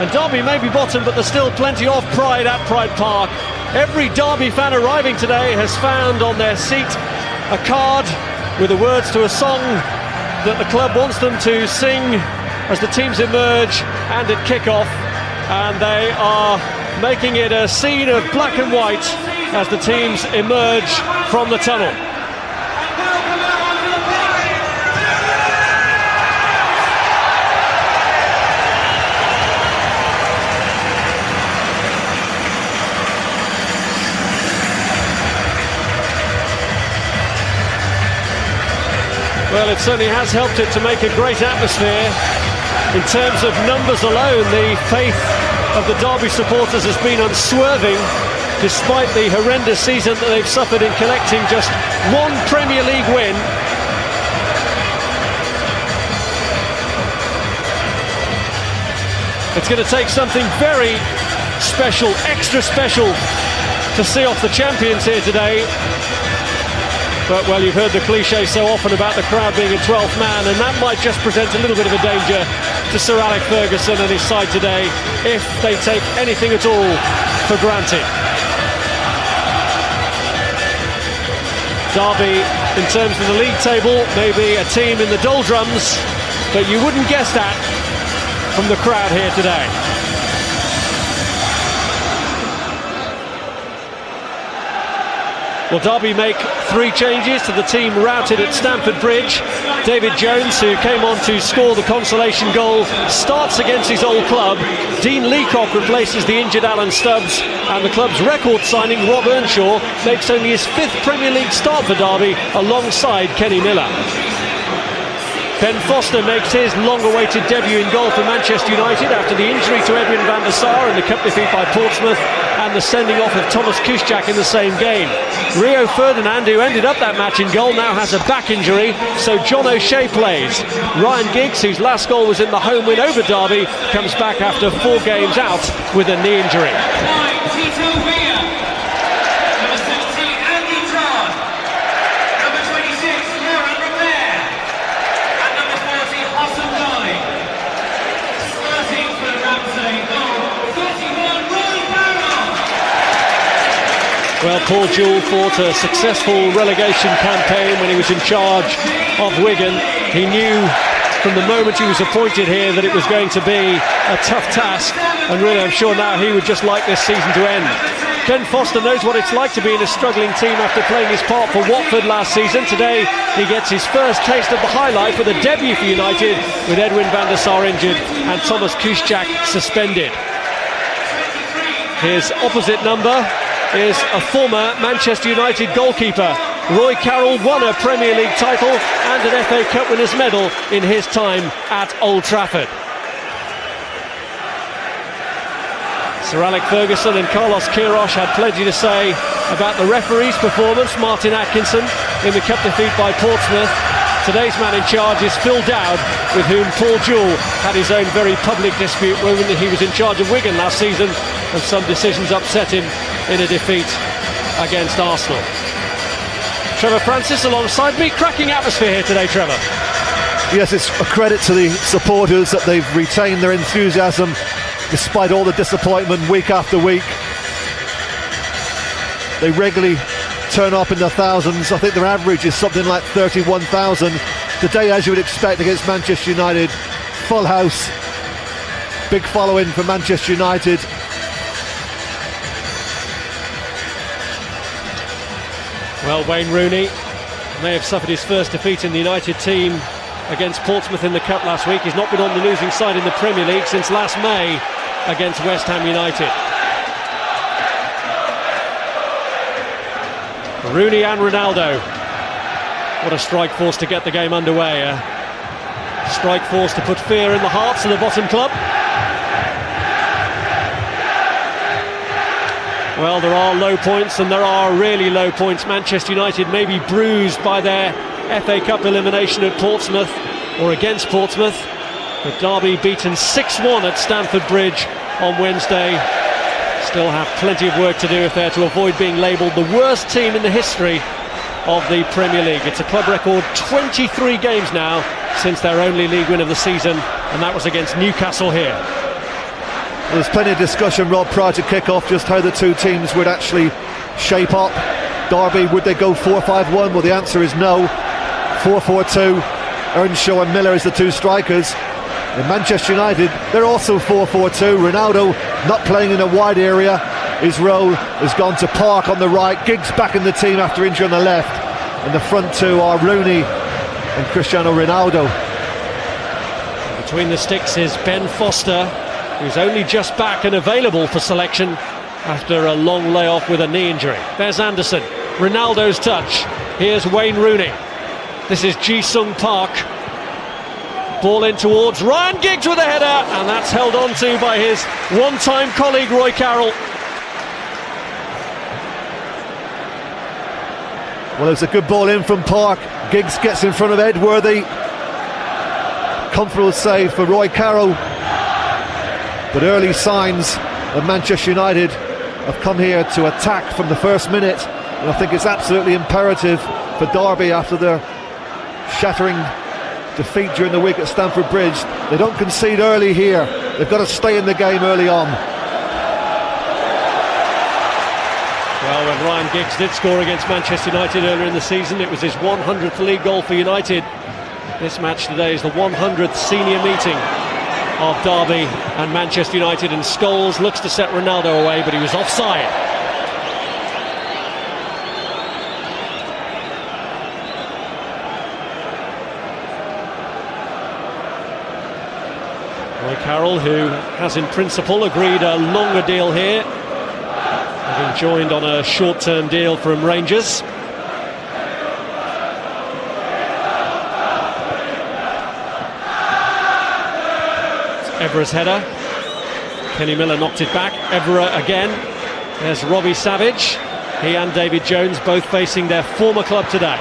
And Derby may be bottom, but there's still plenty of pride at Pride Park. Every Derby fan arriving today has found on their seat a card with the words to a song that the club wants them to sing as the teams emerge and at kick-off. And they are making it a scene of black and white as the teams emerge from the tunnel. Well, it certainly has helped it to make a great atmosphere. In terms of numbers alone, the faith of the Derby supporters has been unswerving, despite the horrendous season that they've suffered in collecting just one Premier League win. It's going to take something very special, extra special, to see off the champions here today. But, well, you've heard the cliche so often about the crowd being a 12th man, and that might just present a little bit of a danger to Sir Alex Ferguson and his side today if they take anything at all for granted. Derby, in terms of the league table, maybe a team in the doldrums, but you wouldn't guess that from the crowd here today. Well, Derby make 3 changes to the team routed at Stamford Bridge. David Jones, who came on to score the consolation goal, starts against his old club. Dean Leacock replaces the injured Alan Stubbs, and the club's record signing, Rob Earnshaw, makes only his 5th Premier League start for Derby alongside Kenny Miller. Ben Foster makes his long-awaited debut in goal for Manchester United after the injury to Edwin van der Sar in the cup defeat by Portsmouth and the sending off of Thomas Kuszczak in the same game. Rio Ferdinand, who ended up that match in goal, now has a back injury, so John O'Shea plays. Ryan Giggs, whose last goal was in the home win over Derby, comes back after 4 games out with a knee injury. Well, Paul Jewell fought a successful relegation campaign when he was in charge of Wigan. He knew from the moment he was appointed here that it was going to be a tough task, and really I'm sure now he would just like this season to end. Ben Foster knows what it's like to be in a struggling team after playing his part for Watford last season. Today he gets his first taste of the highlight with a debut for United, with Edwin van der Sar injured and Thomas Kuszczak suspended. His opposite number is a former Manchester United goalkeeper. Roy Carroll won a Premier League title and an FA Cup winners' medal in his time at Old Trafford. Sir Alex Ferguson and Carlos Queiroz had plenty to say about the referee's performance, Martin Atkinson, in the cup defeat by Portsmouth. Today's man in charge is Phil Dowd, with whom Paul Jewell had his own very public dispute when he was in charge of Wigan last season, and some decisions upset him in a defeat against Arsenal. Trevor Francis alongside me. Cracking atmosphere here today, Trevor. Yes, it's a credit to the supporters that they've retained their enthusiasm despite all the disappointment week after week. They regularly turn up in the thousands. I think their average is something like 31,000. Today, as you would expect, against Manchester United, full house, big following for Manchester United. Well, Wayne Rooney may have suffered his first defeat in the United team against Portsmouth in the Cup last week. He's not been on the losing side in the Premier League since last May against West Ham United. Rooney and Ronaldo. What a strike force to get the game underway. A strike force to put fear in the hearts of the bottom club. Well, there are low points and there are really low points. Manchester United may be bruised by their FA Cup elimination at Portsmouth, or against Portsmouth, but Derby beaten 6-1 at Stamford Bridge on Wednesday. Still have plenty of work to do if they're to avoid being labelled the worst team in the history of the Premier League. It's a club record 23 games now since their only league win of the season, and that was against Newcastle here. There was plenty of discussion, Rob, prior to kick-off, just how the two teams would actually shape up. Derby, would they go 4-5-1? Well, the answer is no. 4-4-2. Earnshaw and Miller as the two strikers. In Manchester United, they're also 4-4-2. Ronaldo not playing in a wide area. His role has gone to Park on the right. Giggs back in the team after injury on the left. And the front two are Rooney and Cristiano Ronaldo. Between the sticks is Ben Foster, who's only just back and available for selection after a long layoff with a knee injury. There's Anderson, Ronaldo's touch. Here's Wayne Rooney. This is Ji-sung Park. Ball in towards Ryan Giggs with a header, and that's held on to by his one-time colleague Roy Carroll. Well, it's a good ball in from Park. Giggs gets in front of Edworthy. Comfortable save for Roy Carroll. But early signs of Manchester United have come here to attack from the first minute, and I think it's absolutely imperative for Derby, after their shattering defeat during the week at Stamford Bridge, they don't concede early here. They've got to stay in the game early on. Well, when Ryan Giggs did score against Manchester United earlier in the season, it was his 100th league goal for United. This match today is the 100th senior meeting of Derby and Manchester United, and Scholes looks to set Ronaldo away, but he was offside. Roy Carroll, who has in principle agreed a longer deal here, having joined on a short-term deal from Rangers. Evra's header. Kenny Miller knocked it back. Evra again. There's Robbie Savage. He and David Jones both facing their former club today.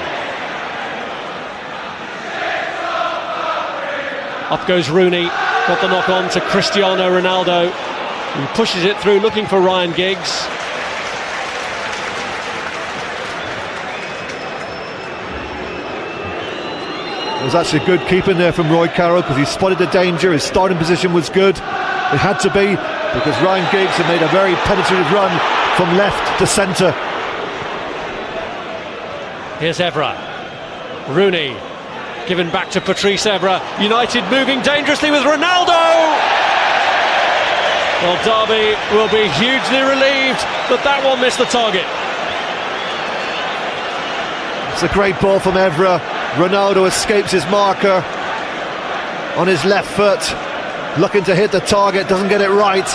Up goes Rooney. Got the knock on to Cristiano Ronaldo, who pushes it through looking for Ryan Giggs. It was actually good keeping there from Roy Carroll, because he spotted the danger. His starting position was good. It had to be, because Ryan Giggs had made a very penetrative run from left to centre. Here's Evra. Rooney given back to Patrice Evra. United moving dangerously with Ronaldo. Well, Derby will be hugely relieved that that one missed the target. It's a great ball from Evra. Ronaldo escapes his marker on his left foot, looking to hit the target, doesn't get it right.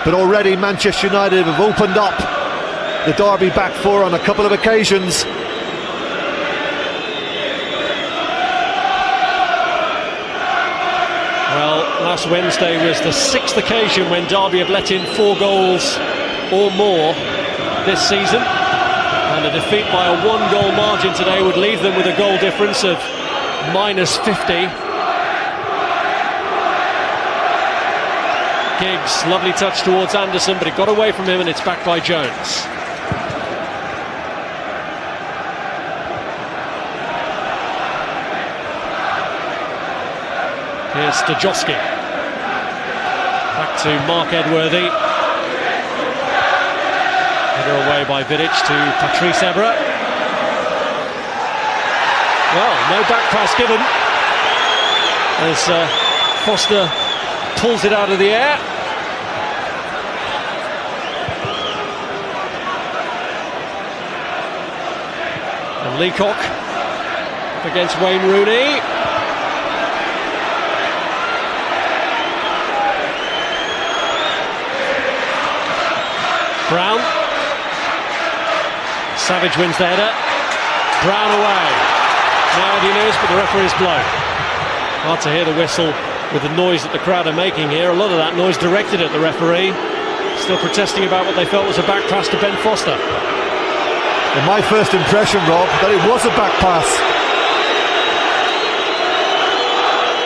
But already Manchester United have opened up the Derby back four on a couple of occasions. Well, last Wednesday was the 6th occasion when Derby have let in 4 goals or more this season. And a defeat by a 1-goal margin today would leave them with a goal difference of -50. Giggs, lovely touch towards Anderson, but it got away from him, and it's back by Jones. Here's Stajowski. Back to Mark Edworthy. Header away by Vidic to Patrice Evra. Well, no back pass given as Foster pulls it out of the air. And Leacock up against Wayne Rooney. Brown. Savage wins the header. Brown away. Now he knows, but the referee's blown. Hard to hear the whistle with the noise that the crowd are making here. A lot of that noise directed at the referee. Still protesting about what they felt was a back pass to Ben Foster. And my first impression, Rob, that it was a back pass.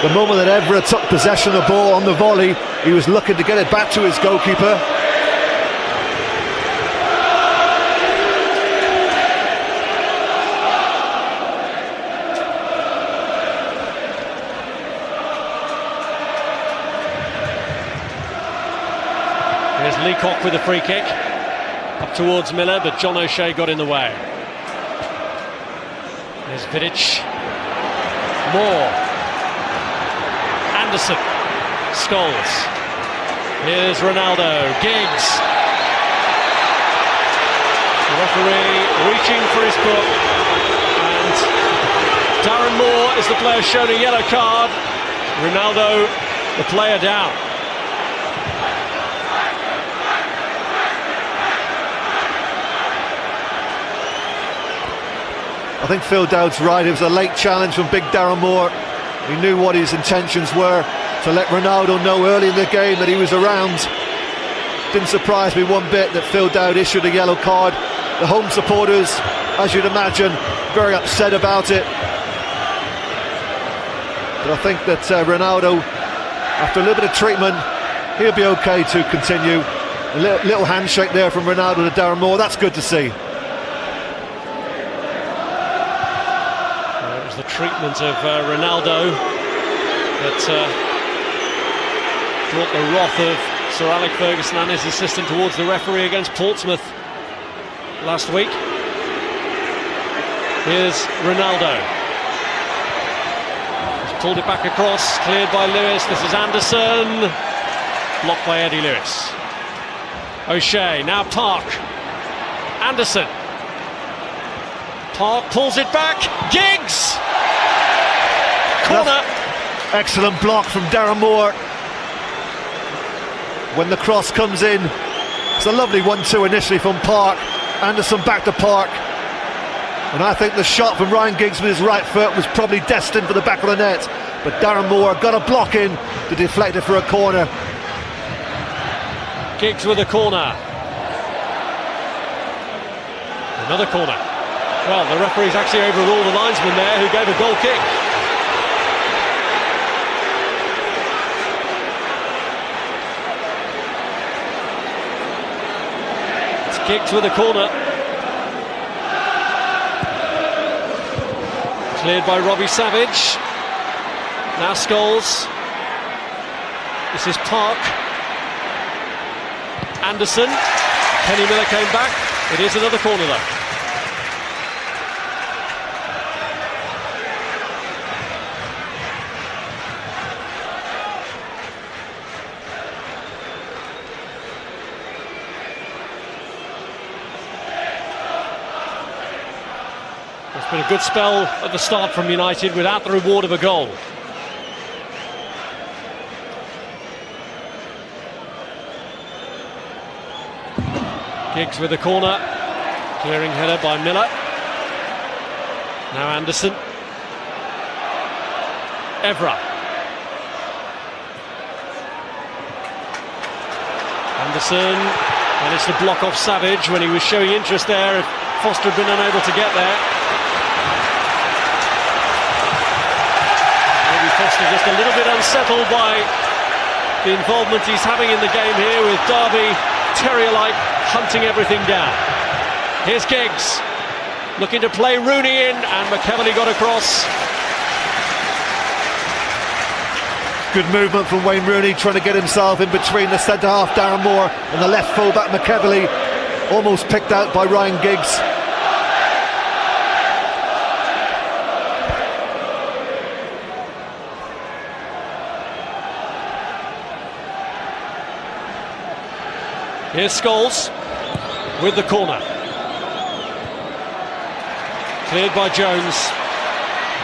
The moment that Evra took possession of the ball on the volley, he was looking to get it back to his goalkeeper. Here's Leacock with a free kick. Up towards Miller, but John O'Shea got in the way. Here's Vidic. Moore. Anderson. Scholes. Here's Ronaldo. Giggs. The referee reaching for his book. And Darren Moore is the player shown a yellow card. Ronaldo, the player, down. I think Phil Dowd's right. It was a late challenge from big Darren Moore. He knew what his intentions were, to let Ronaldo know early in the game that he was around. Didn't surprise me one bit that Phil Dowd issued a yellow card. The home supporters, as you'd imagine, very upset about it. But I think that Ronaldo, after a little bit of treatment, he'll be okay to continue. A little handshake there from Ronaldo to Darren Moore. That's good to see. The treatment of Ronaldo that brought the wrath of Sir Alex Ferguson and his assistant towards the referee against Portsmouth last week. Here's Ronaldo. He's pulled it back across, cleared by Lewis. This is Anderson, blocked by Eddie Lewis. O'Shea, now Park. Anderson. Park pulls it back. Giggs! Corner. Excellent block from Darren Moore. When the cross comes in, it's a lovely 1-2 initially from Park. Anderson back to Park. And I think the shot from Ryan Giggs with his right foot was probably destined for the back of the net. But Darren Moore got a block in to deflect it for a corner. Giggs with a corner. Another corner. Well, the referee's actually overruled the linesman there, who gave a goal kick. It's Giggs with a corner. Cleared by Robbie Savage. Now Scholes. This is Park. Anderson. Kenny Miller came back. It is another corner though. It's been a good spell at the start from United without the reward of a goal. Giggs with a corner, clearing header by Miller. Now Anderson. Evra. Anderson, and it's the block off Savage when he was showing interest there. If Foster had been unable to get there. Maybe Foster just a little bit unsettled by the involvement he's having in the game here, with Derby terrier-like hunting everything down. Here's Giggs, looking to play Rooney in, and McEvoy got across. Good movement from Wayne Rooney, trying to get himself in between the centre-half Darren Moore and the left full-back McEvoy, almost picked out by Ryan Giggs. Here's Scholes with the corner. Cleared by Jones.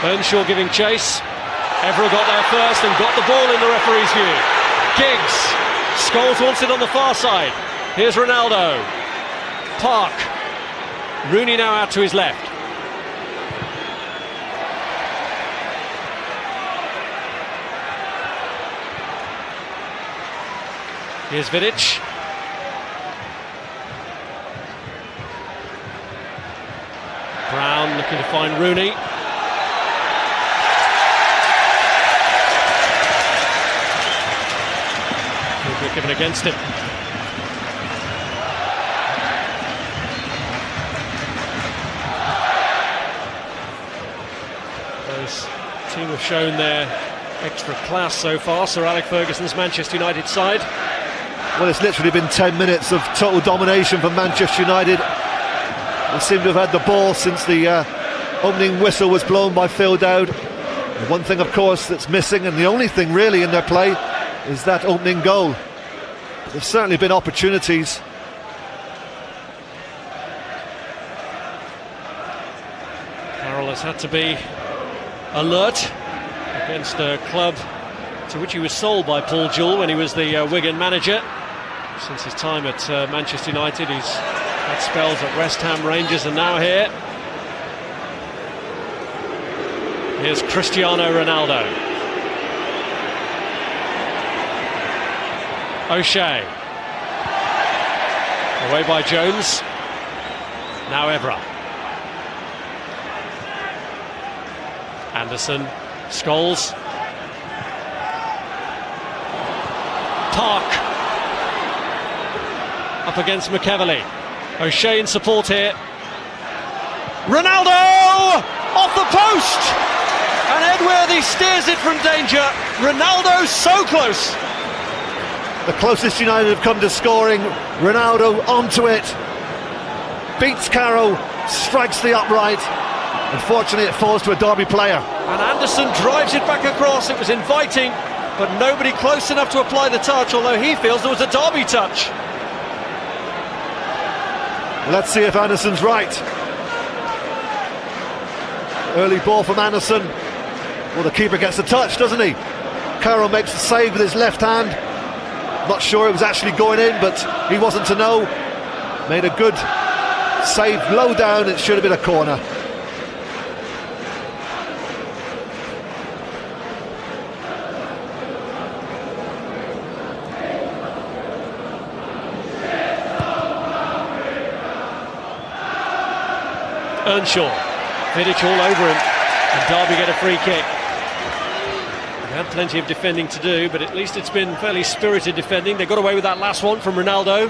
Earnshaw giving chase. Evra got there first and got the ball in the referee's view. Giggs. Scholes wants it on the far side. Here's Ronaldo. Park. Rooney now out to his left. Here's Vidic. Brown looking to find Rooney. We're given against him. Those team have shown their extra class so far. Sir Alex Ferguson's Manchester United side. Well, it's literally been 10 minutes of total domination from Manchester United. They seem to have had the ball since the opening whistle was blown by Phil Dowd. The one thing, of course, that's missing, and the only thing really in their play, is that opening goal. But there's certainly been opportunities. Carroll has had to be alert against a club to which he was sold by Paul Jewell when he was the Wigan manager. Since his time at Manchester United, he's had spells at West Ham, Rangers, and now here. Here's Cristiano Ronaldo. O'Shea. Away by Jones. Now Evra. Anderson. Scholes. Park. Up against McEverley. O'Shea in support here. Ronaldo! Off the post! And Edworthy steers it from danger. Ronaldo so close. The closest United have come to scoring. Ronaldo onto it. Beats Carroll, strikes the upright. Unfortunately, it falls to a Derby player. And Anderson drives it back across. It was inviting, but nobody close enough to apply the touch, although he feels there was a Derby touch. Let's see if Anderson's right. Early ball from Anderson. Well, the keeper gets the touch, doesn't he? Carroll makes the save with his left hand. Not sure it was actually going in, but he wasn't to know. Made a good save low down. It should have been a corner. Earnshaw, Vidic all over him, and Derby get a free kick. They had plenty of defending to do, but at least it's been fairly spirited defending. They got away with that last one from Ronaldo.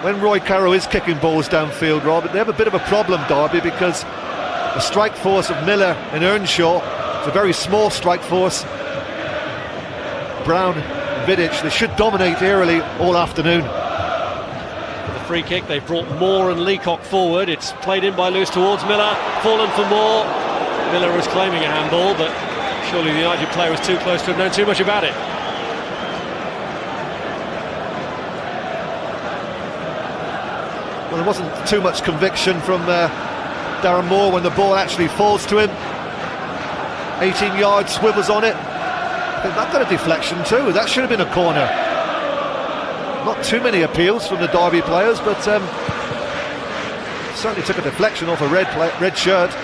When Roy Carroll is kicking balls downfield, Rob, they have a bit of a problem, Derby, because the strike force of Miller and Earnshaw, it's a very small strike force. Brown, Vidic, they should dominate aerially all afternoon. Free kick, they've brought Moore and Leacock forward. It's played in by Lewis towards Miller, fallen for Moore. Miller was claiming a handball, but surely the United player was too close to have known too much about it. Well, there wasn't too much conviction from Darren Moore when the ball actually falls to him. 18 yards, swivels on it. I think that got a deflection too. That should have been a corner. Not too many appeals from the Derby players, but certainly took a deflection off a red shirt.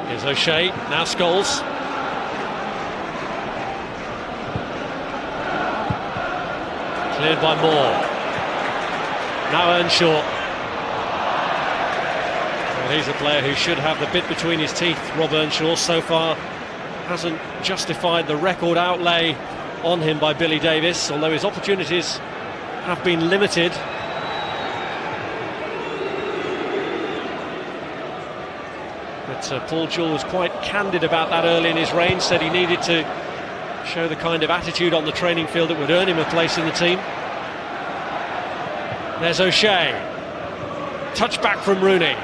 Here's O'Shea, now Scholes. Cleared by Moore. Now Earnshaw. Well, he's a player who should have the bit between his teeth. Rob Earnshaw so far hasn't justified the record outlay on him by Billy Davies, although his opportunities have been limited. But Paul Jewell was quite candid about that early in his reign, said he needed to show the kind of attitude on the training field that would earn him a place in the team. There's O'Shea. Touch back from Rooney.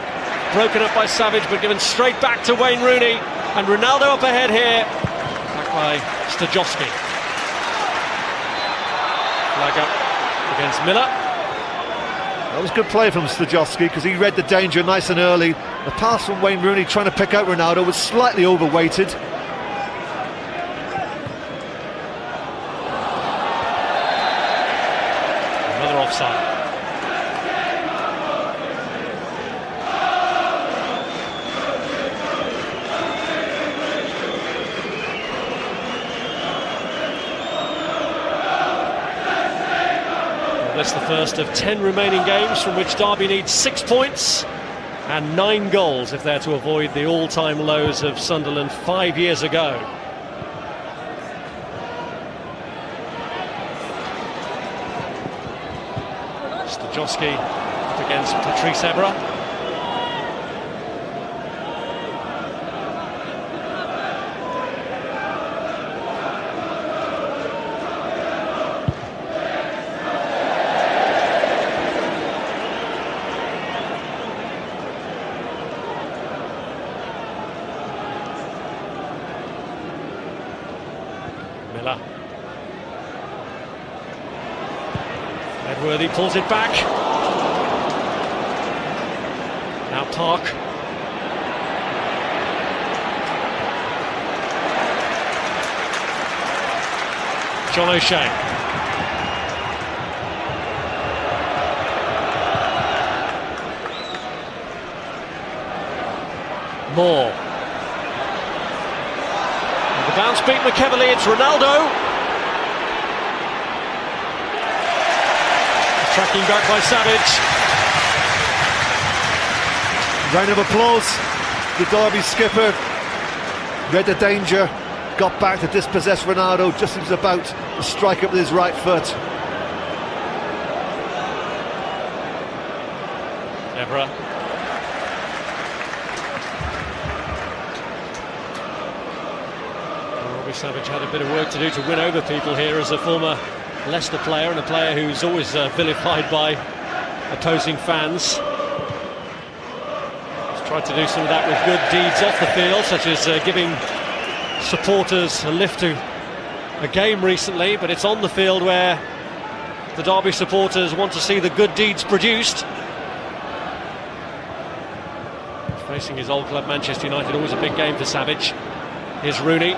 Broken up by Savage, but given straight back to Wayne Rooney. And Ronaldo up ahead here. Back by Stajowski. Flag up against Miller. That was good play from Stajowski because he read the danger nice and early. The pass from Wayne Rooney trying to pick out Ronaldo was slightly overweighted. Another offside. That's the first of 10 remaining games from which Derby needs 6 points and 9 goals if they're to avoid the all-time lows of Sunderland 5 years ago. Stajowski up against Patrice Evra. Miller. Edworthy pulls it back. Now Park. John O'Shea. Moore. And the bounce beat McEverly, it's Ronaldo. Tracking back by Savage. Round of applause. The Derby skipper read the danger, got back to dispossess Ronaldo just as he was about to strike up with his right foot. Evra. Robbie Savage had a bit of work to do to win over people here as a former Leicester player and a player who's always vilified by opposing fans. He's tried to do some of that with good deeds off the field, such as giving supporters a lift to a game recently, but it's on the field where the Derby supporters want to see the good deeds produced. Facing his old club Manchester United, always a big game for Savage. Here's Rooney.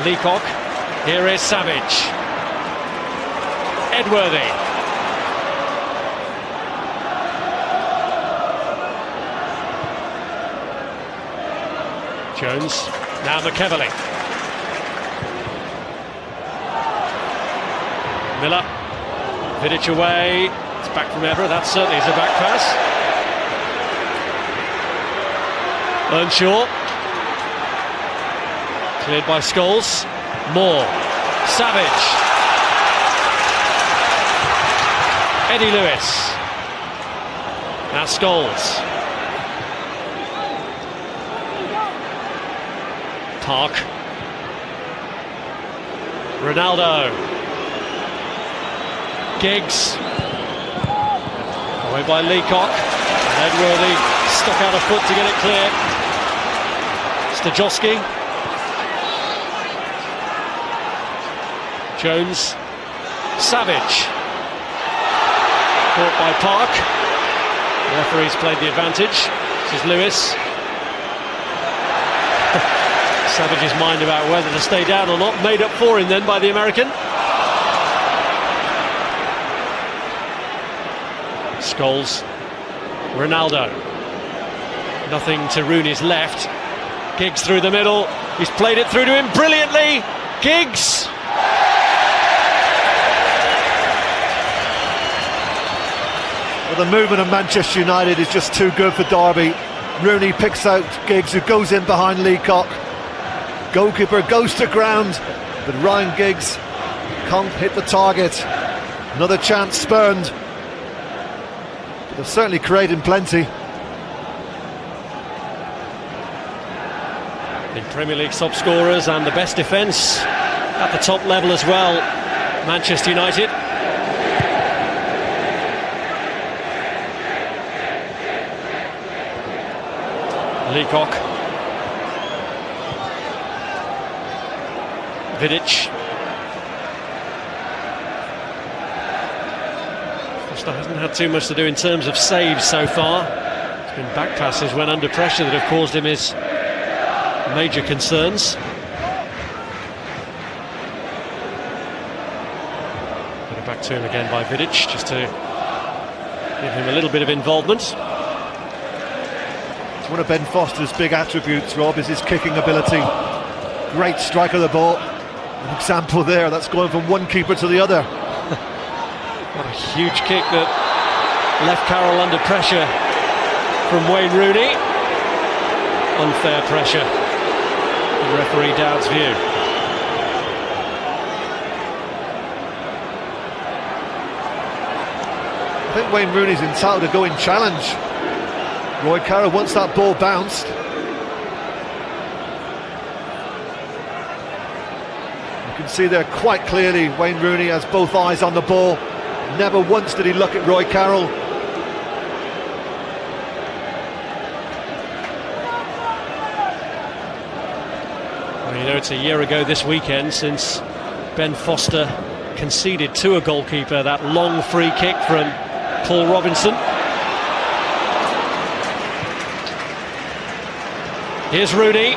Leacock. Here is Savage. Edworthy. Jones. Now McEverly. Miller. Vidic away. It's back from Evra. That certainly is a back pass. Earnshaw. Cleared by Scholes. Moore. Savage. Eddie Lewis. Now Scholes. Park. Ronaldo. Giggs. Away by Leacock. And Edworthy stuck out a foot to get it clear. Stajowski. Jones. Savage. Caught by Park. The referee's played the advantage. This is Lewis. Savage's mind about whether to stay down or not made up for him then by the American. Scholes. Ronaldo. Nothing to Rooney's left. Giggs through the middle. He's played it through to him brilliantly. Giggs. Well, the movement of Manchester United is just too good for Derby. Rooney picks out Giggs, who goes in behind Leacock. Goalkeeper goes to ground, but Ryan Giggs can't hit the target. Another chance spurned. But they're certainly creating plenty. In Premier League top scorers and the best defence at the top level as well, Manchester United. Leacock. Vidic. Costa hasn't had too much to do in terms of saves so far. It's been back passes when under pressure that have caused him his major concerns. Put it back to him again by Vidic, just to give him a little bit of involvement. One of Ben Foster's big attributes, Rob, is his kicking ability. Great strike of the ball. An example there, that's going from one keeper to the other. What a huge kick that left Carroll under pressure from Wayne Rooney. Unfair pressure, in referee Dowd's view. I think Wayne Rooney's entitled to go in challenge. Roy Carroll wants that ball bounced. You can see there quite clearly Wayne Rooney has both eyes on the ball. Never once did he look at Roy Carroll. Well, you know, it's a year ago this weekend since Ben Foster conceded to a goalkeeper that long free kick from Paul Robinson. Here's Rooney.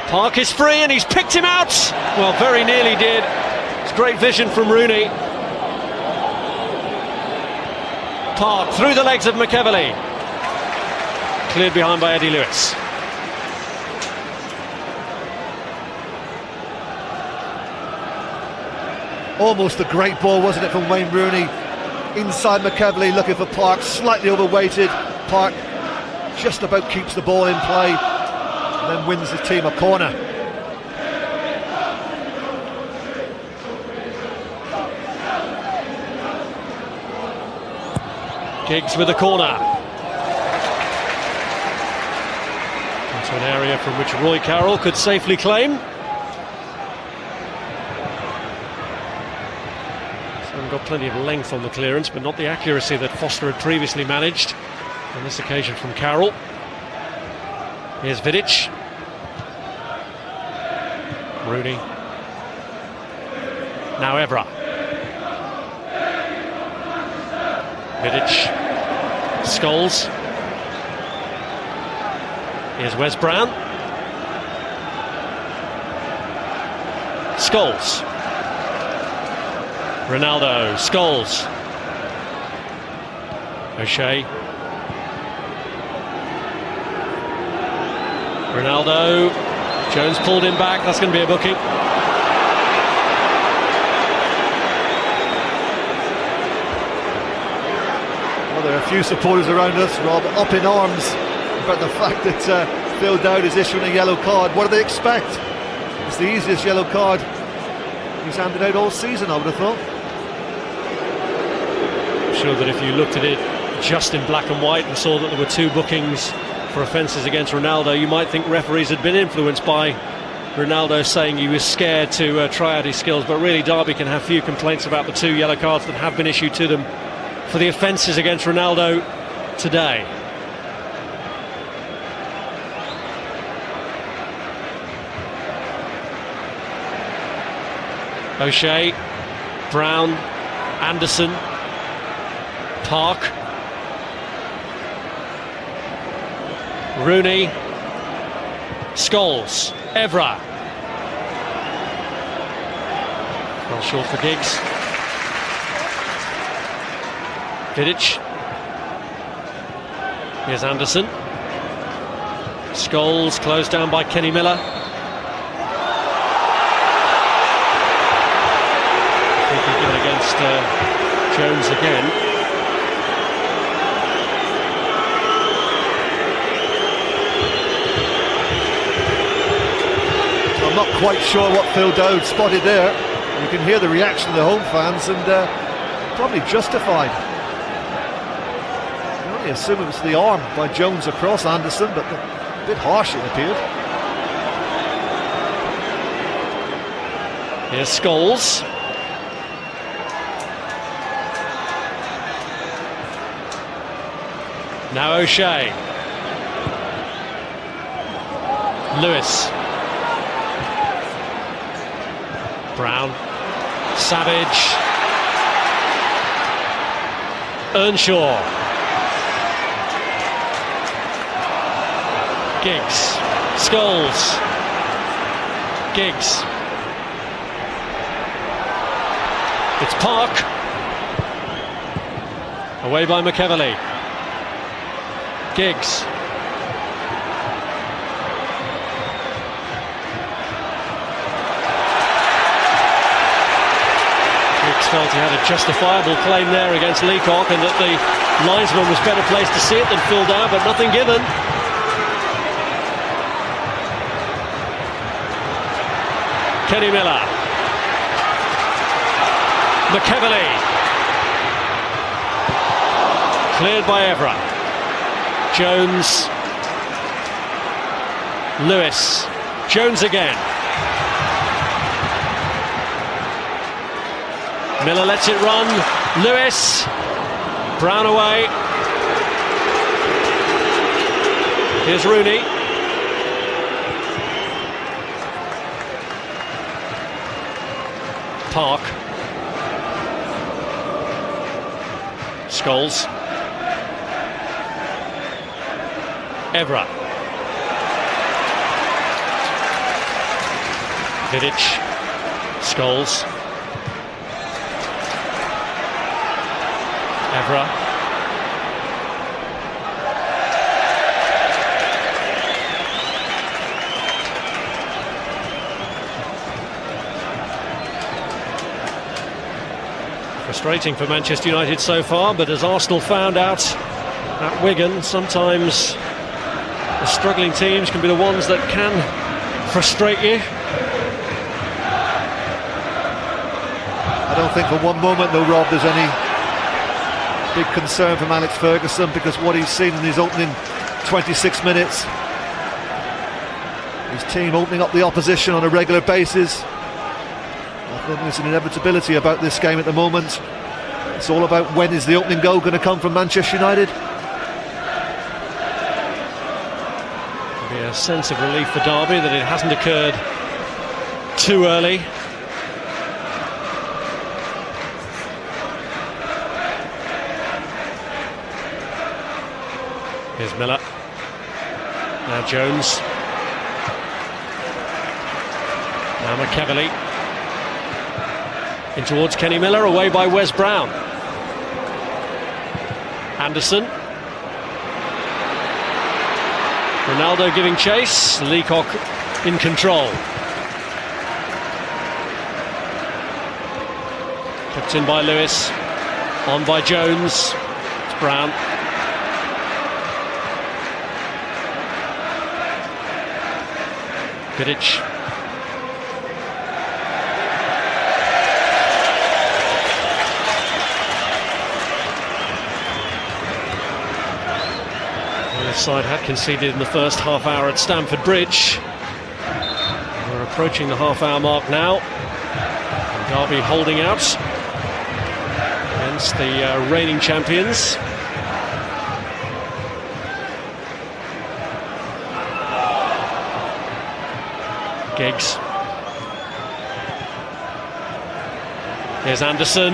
Park is free and he's picked him out. Well, very nearly did. It's great vision from Rooney. Park through the legs of McEverley. Cleared behind by Eddie Lewis. Almost a great ball, wasn't it, from Wayne Rooney? Inside McEverley, looking for Park, slightly overweighted. Park just about keeps the ball in play, and then wins the team a corner. Giggs with a corner. Into an area from which Roy Carroll could safely claim. Got plenty of length on the clearance, but not the accuracy that Foster had previously managed on this occasion from Carroll. Here's Vidic. Rooney. Now Evra. Vidic. Scholes. Here's Wes Brown. Scholes. Ronaldo, Scholes, O'Shea, Ronaldo, Jones pulled him back, that's going to be a booking. Well, there are a few supporters around us, Rob, up in arms about the fact that Phil Dowd is issuing a yellow card. What do they expect? It's the easiest yellow card he's handed out all season, I would have thought. Sure that if you looked at it just in black and white and saw that there were two bookings for offences against Ronaldo, you might think referees had been influenced by Ronaldo saying he was scared to try out his skills, but really Derby can have few complaints about the two yellow cards that have been issued to them for the offences against Ronaldo today. O'Shea, Brown, Anderson, Park, Rooney, Scholes, Evra. Well short for Giggs. Vidic. Here's Anderson. Scholes closed down by Kenny Miller. Thinking against Jones again. Not quite sure what Phil Dowd spotted there. You can hear the reaction of the home fans, and probably justified. You only assume it was the arm by Jones across Anderson, but a bit harsh it appeared. Here's Scholes. Now O'Shea. Lewis. Brown, Savage, Earnshaw, Giggs, Scholes, Giggs, it's Park, away by McEverley, Giggs. Felt he had a justifiable claim there against Leacock, and that the linesman was better placed to see it than Phil Dowd, but nothing given. Kenny Miller, McEverley, cleared by Evra, Jones, Lewis, Jones again. Miller lets it run, Lewis, Brown away. Here's Rooney. Park. Scholes. Evra. Vidic. Scholes. Evra. Frustrating for Manchester United so far, but as Arsenal found out at Wigan, sometimes the struggling teams can be the ones that can frustrate you. I don't think for one moment, though, Rob, there's any big concern from Alex Ferguson, because what he's seen in his opening 26 minutes, his team opening up the opposition on a regular basis. I think there's an inevitability about this game at the moment. It's all about when is the opening goal going to come from Manchester United. There'll be a sense of relief for Derby that it hasn't occurred too early. Here's Miller. Now Jones. Now McEverly. In towards Kenny Miller, away by Wes Brown. Anderson. Ronaldo giving chase. Leacock in control. Kept in by Lewis. On by Jones. It's Brown. Vidic. Side had conceded in the first half hour at Stamford Bridge. We're approaching the half-hour mark now. And Derby holding out against the reigning champions. Giggs. Here's Anderson.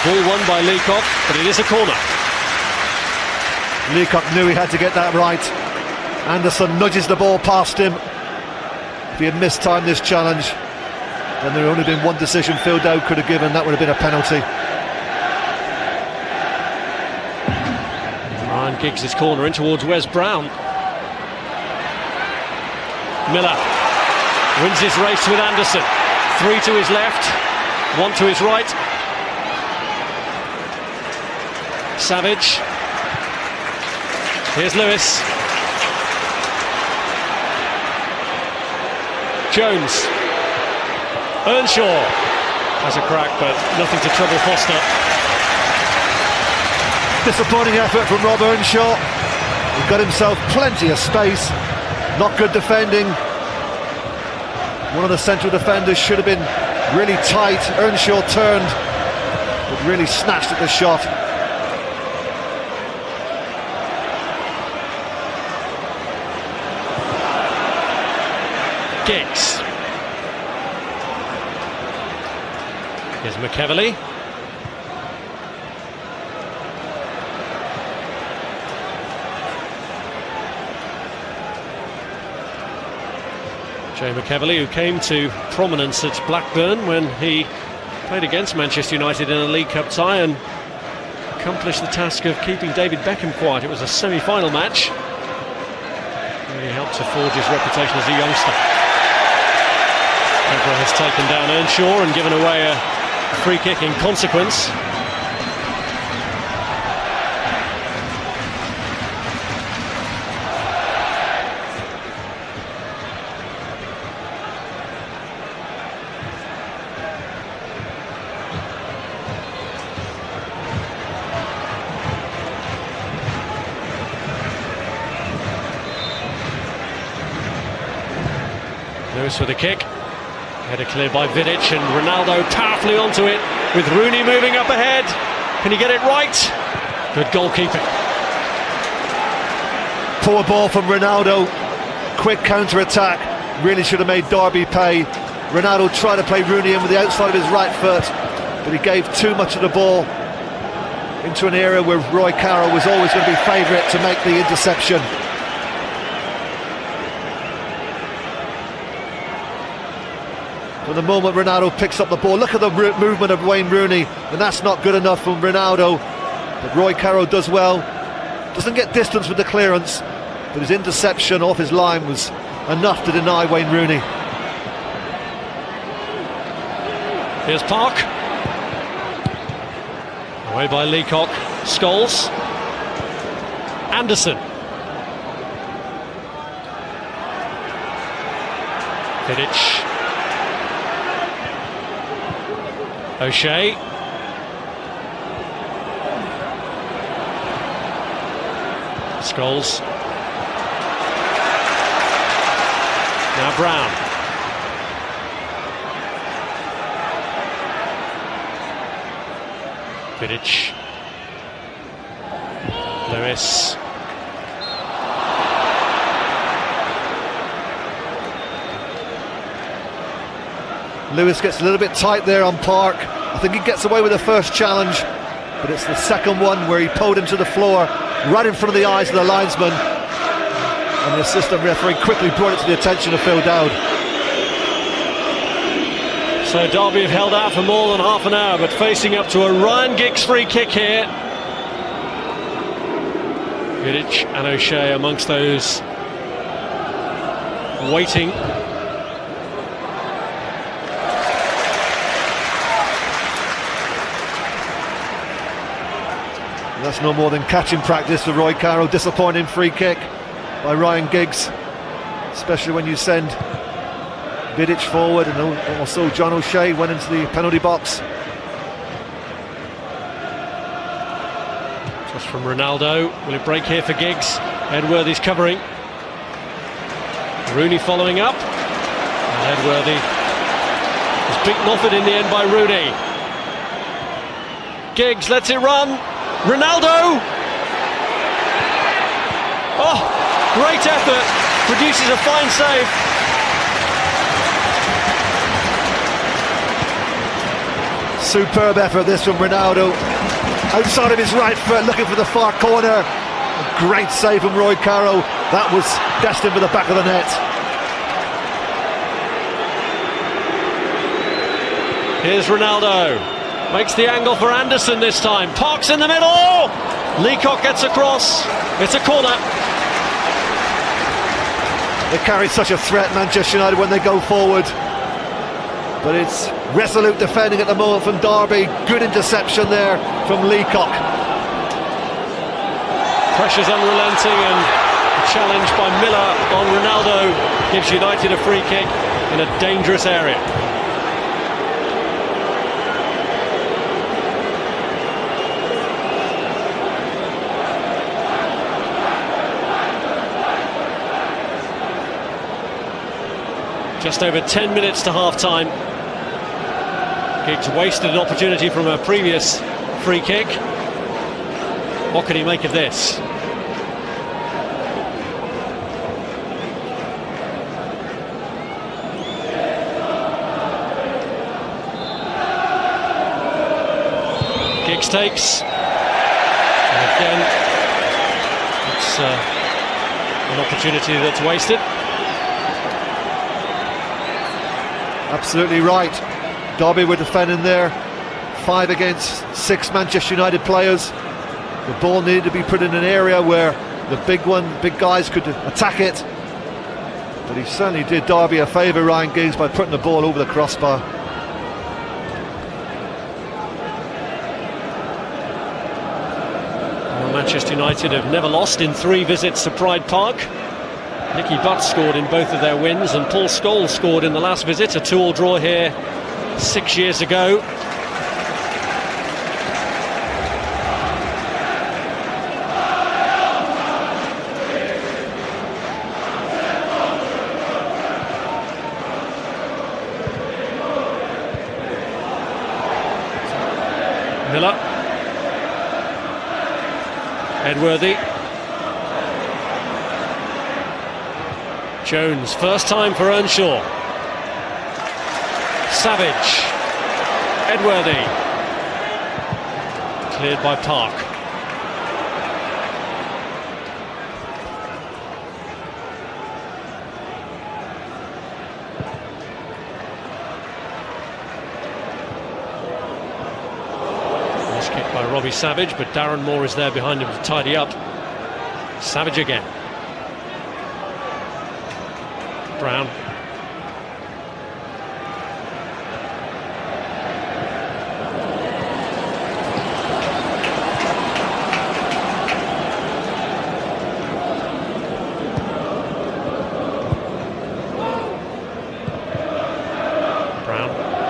Ball won by Leacock, but it is a corner. Leacock knew he had to get that right. Anderson nudges the ball past him. If he had mistimed this challenge, then there had only been one decision Phil Dowd could have given. That would have been a penalty. Ryan Giggs' corner in towards Wes Brown. Miller wins his race with Anderson. 3 to his left, 1 to his right. Savage. Here's Lewis. Jones. Earnshaw has a crack, but nothing to trouble Foster. Disappointing effort from Rob Earnshaw. He got himself plenty of space. Not good defending. One of the central defenders should have been really tight. Earnshaw turned, but really snatched at the shot. Giggs. Here's McEverly. Jay McEverly, who came to prominence at Blackburn when he played against Manchester United in a League Cup tie and accomplished the task of keeping David Beckham quiet. It was a semi-final match. Really helped to forge his reputation as a youngster. Evra has taken down Earnshaw and given away a free kick in consequence. Lewis with a kick. Header cleared by Vidic, and Ronaldo powerfully onto it with Rooney moving up ahead. Can he get it right? Good goalkeeping. Poor ball from Ronaldo. Quick counter-attack. Really should have made Derby pay. Ronaldo tried to play Rooney in with the outside of his right foot, but he gave too much of the ball into an area where Roy Carroll was always going to be favourite to make the interception. From the moment Ronaldo picks up the ball, look at the movement of Wayne Rooney, and that's not good enough from Ronaldo. But Roy Carroll does well, doesn't get distance with the clearance, but his interception off his line was enough to deny Wayne Rooney. Here's Park. Away by Leacock. Scholes. Anderson. Vidic. O'Shea. Scholes. Now Brown. Vidic. Lewis. Lewis gets a little bit tight there on Park. I think he gets away with the first challenge, but it's the second one where he pulled him to the floor right in front of the eyes of the linesman, and the assistant referee quickly brought it to the attention of Phil Dowd. So Derby have held out for more than half an hour, but facing up to a Ryan Giggs free kick here. Vidic and O'Shea amongst those waiting. That's no more than catching practice for Roy Carroll. Disappointing free kick by Ryan Giggs, especially when you send Vidic forward, and also John O'Shea went into the penalty box. Just from Ronaldo. Will it break here for Giggs? Edworthy's covering. Rooney following up. And Edworthy was beaten off it in the end by Rooney. Giggs lets it run. Ronaldo! Oh, great effort. Produces a fine save. Superb effort this from Ronaldo. Outside of his right foot, looking for the far corner. A great save from Roy Carroll. That was destined for the back of the net. Here's Ronaldo. Makes the angle for Anderson this time. Park's in the middle. Leacock gets across. It's a corner. They carry such a threat, Manchester United, when they go forward. But it's resolute defending at the moment from Derby. Good interception there from Leacock. Pressure's unrelenting, and a challenge by Miller on Ronaldo gives United a free kick in a dangerous area. Just over 10 minutes to half-time. Giggs wasted an opportunity from a previous free kick. What can he make of this? Giggs takes. And again, it's an opportunity that's wasted. Absolutely right. Derby were defending there. 5 against 6 Manchester United players. The ball needed to be put in an area where the big guys could attack it. But he certainly did Derby a favour, Ryan Giggs, by putting the ball over the crossbar. Well, Manchester United have never lost in 3 visits to Pride Park. Nicky Butt scored in both of their wins, and Paul Scholes scored in the last visit, a 2-2 draw here 6 years ago. Miller. Edworthy. Jones, first time for Earnshaw. Savage. Edworthy. Cleared by Park. Nice kick by Robbie Savage, but Darren Moore is there behind him to tidy up. Savage again. Brown.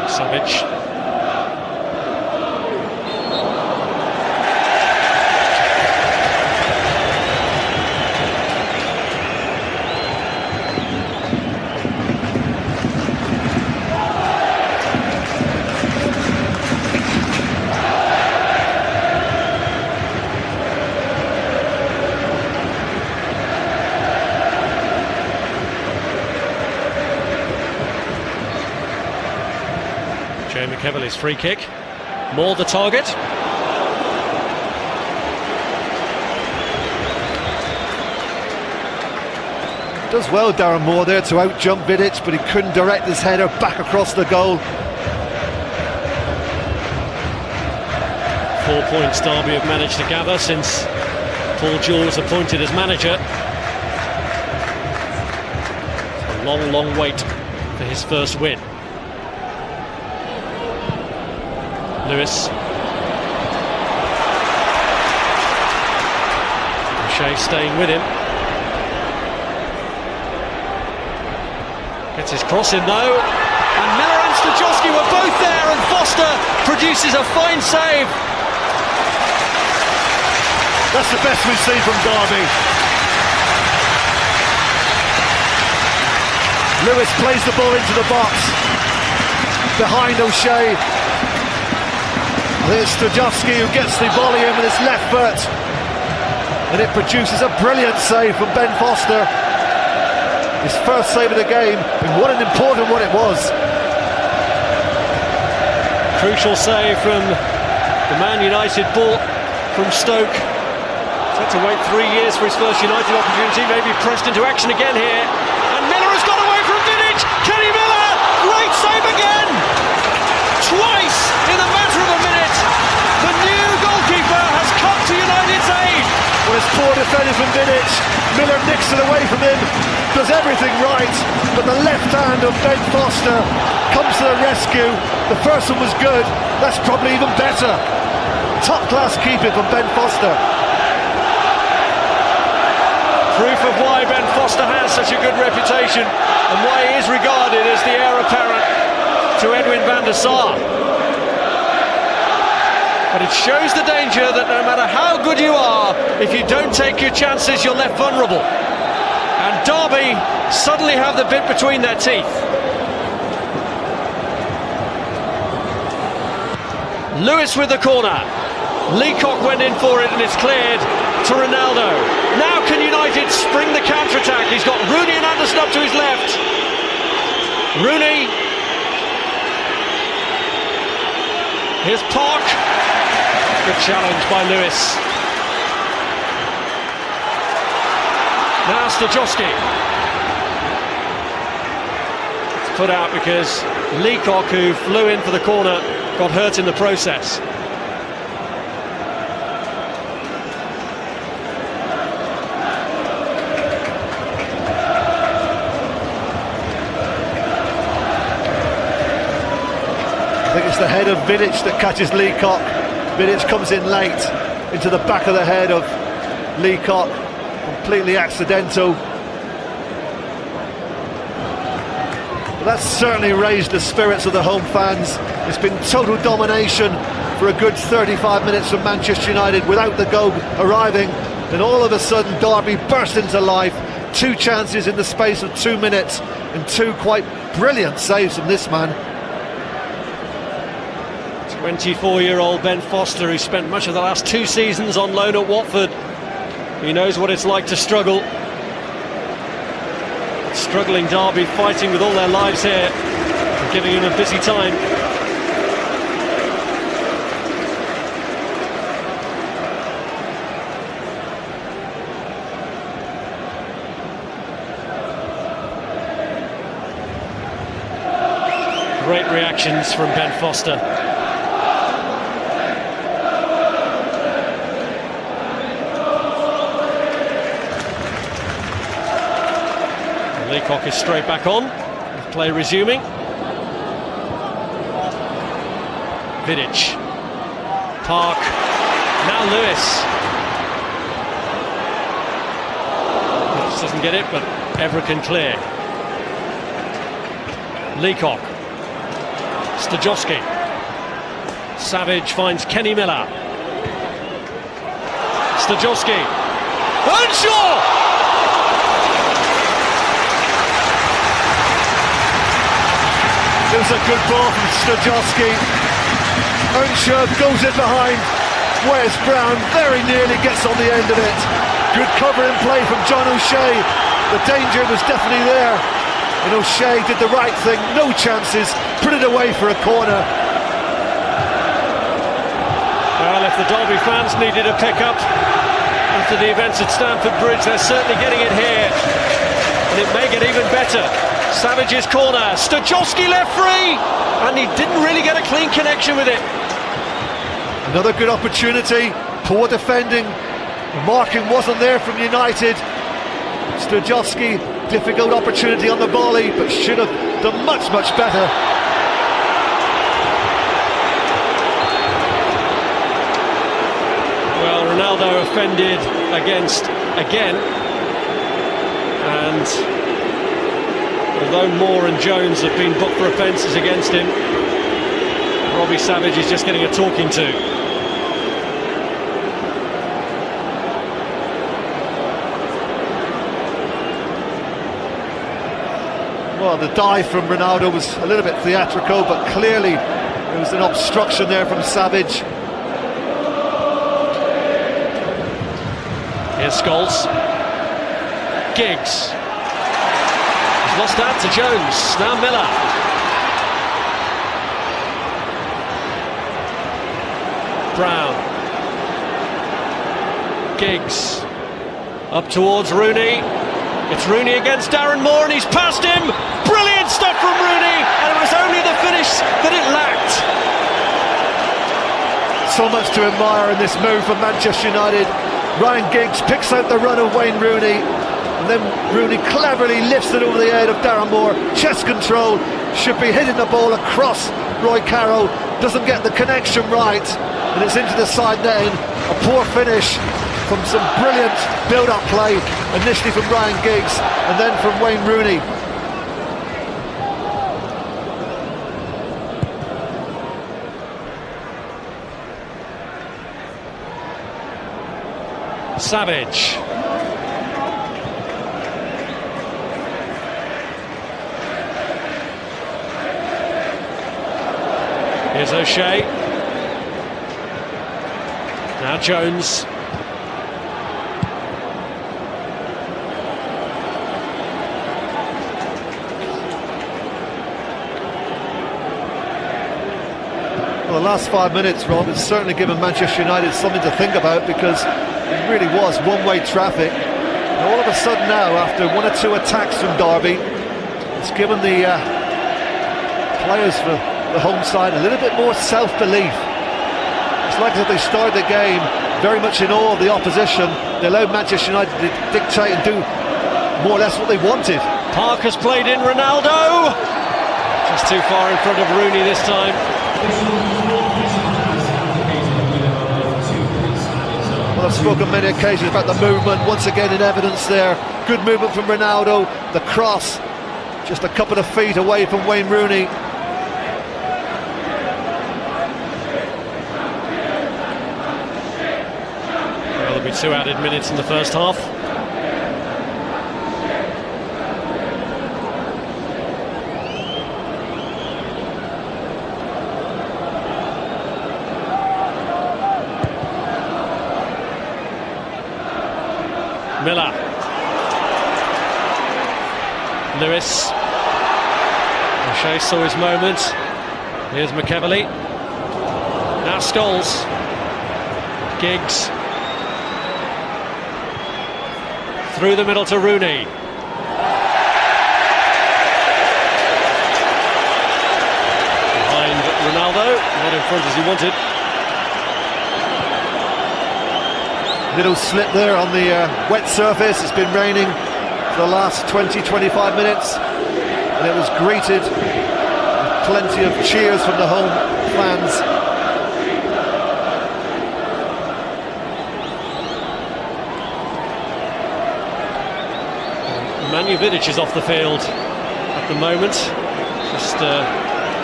Savage. Jamie Keverley's free kick. Moore the target. Does well, Darren Moore, there to out-jump Vidic, but he couldn't direct his header back across the goal. 4 points Derby have managed to gather since Paul Jewell was appointed as manager. It's a long, long wait for his first win. Lewis. O'Shea staying with him. Gets his cross in though. And Miller and Stajowski were both there, and Foster produces a fine save. That's the best we've seen from Derby. Lewis plays the ball into the box. Behind O'Shea. I think it's Stajowski who gets the volley in with his left foot, and it produces a brilliant save from Ben Foster. His first save of the game, and what an important one it was. Crucial save from the Man United bought from Stoke. He's had to wait 3 years for his first United opportunity, maybe pressed into action again here. And Miller has got away from Vidic. Kenny Miller, great save again! Twice in a matter of a minute, the new goalkeeper has come to United's aid. Well, it's poor defending from Vidic. Miller nicks it away from him, does everything right, but the left hand of Ben Foster comes to the rescue. The first one was good, that's probably even better. Top class keeping from Ben Foster. Proof of why Ben Foster has such a good reputation and why he is regarded as the heir apparent to Edwin van der Sar. But it shows the danger that no matter how good you are, if you don't take your chances, you're left vulnerable. And Derby suddenly have the bit between their teeth. Lewis with the corner. Leacock went in for it and it's cleared to Ronaldo. Now can United spring the counter-attack? He's got Rooney and Anderson up to his left. Rooney. Here's Park. Good challenge by Lewis. Now Stajowski. It's put out because Leacock, who flew in for the corner, got hurt in the process. I think it's the head of Vidic that catches Leacock. Vidic comes in late into the back of the head of Leacock, completely accidental. But that's certainly raised the spirits of the home fans. It's been total domination for a good 35 minutes from Manchester United without the goal arriving. Then all of a sudden Derby burst into life. 2 chances in the space of 2 minutes and 2 quite brilliant saves from this man. 24-year-old Ben Foster, who spent much of the last 2 seasons on loan at Watford. He knows what it's like to struggle. Struggling Derby, fighting with all their lives here. giving him a busy time. Great reactions from Ben Foster. Leacock is straight back on, with play resuming. Vidic, Park, now Lewis. Just doesn't get it, but Evra can clear. Leacock, Stajowski, Savage finds Kenny Miller. Stajowski, Earnshaw! It was a good ball from Stajowski. Earnshaw goes in behind. Wes Brown very nearly gets on the end of it. Good cover in play from John O'Shea. The danger was definitely there. And O'Shea did the right thing, no chances, put it away for a corner. Well, if the Derby fans needed a pick-up after the events at Stamford Bridge, they're certainly getting it here. And it may get even better. Savage's corner, Stajowski left free, and he didn't really get a clean connection with it. Another good opportunity, poor defending, the marking wasn't there from United. Stajowski, difficult opportunity on the volley, but should have done much better. Well, Ronaldo offended against again, and although Moore and Jones have been booked for offences against him, Robbie Savage is just getting a talking to. Well, the dive from Ronaldo was a little bit theatrical, but clearly there was an obstruction there from Savage. Here's Scholes. Giggs. He's lost out to Jones. Now Miller. Brown. Giggs. Up towards Rooney. It's Rooney against Darren Moore, and he's past him. Brilliant stuff from Rooney, and it was only the finish that it lacked. So much to admire in this move from Manchester United. Ryan Giggs picks out the run of Wayne Rooney, and then Rooney cleverly lifts it over the head of Darren Moore. Chest control, should be hitting the ball across Roy Carroll, doesn't get the connection right, and it's into the side netting. A poor finish from some brilliant build-up play, initially from Ryan Giggs and then from Wayne Rooney. Savage. Here's O'Shea. Now Jones. Well, the last 5 minutes, Rob, has certainly given Manchester United something to think about, because it really was one-way traffic. And all of a sudden now, after one or two attacks from Derby, it's given the players for the home side a little bit more self-belief. It's like as if they started the game very much in awe of the opposition. They allowed Manchester United to dictate and do more or less what they wanted. Park has played in Ronaldo. Just too far in front of Rooney this time. Well, I've spoken many occasions about the movement, once again in evidence there. Good movement from Ronaldo, the cross just a couple of feet away from Wayne Rooney. Well, there'll be 2 added minutes in the first half. Miller. Lewis. O'Shea saw his moment. Here's McEverley. Now Scholes. Giggs. Through the middle to Rooney. Behind Ronaldo, not in front as he wanted. Little slip there on the wet surface. It's been raining for the last 20-25 minutes, and it was greeted with plenty of cheers from the home fans. Manu Vidic is off the field at the moment, just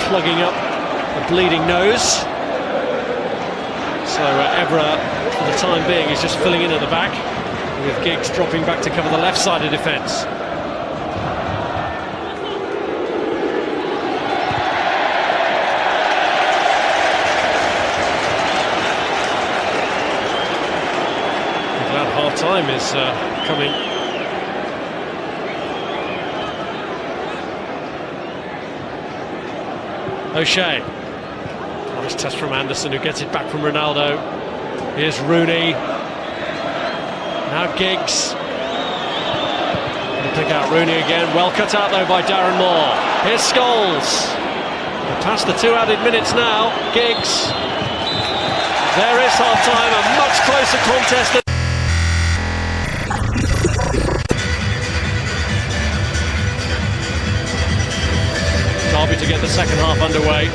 plugging up a bleeding nose. So Evra, for the time being, is just filling in at the back, with Giggs dropping back to cover the left side of defence. I'm glad half-time is coming. O'Shea. Nice touch from Anderson, who gets it back from Ronaldo. Here's Rooney. Now Giggs. Gonna pick out Rooney again. Well cut out though by Darren Moore. Here's Scholes. We're past the 2 added minutes now. Giggs. There is half-time, a much closer contest than Derby to get the second half underway.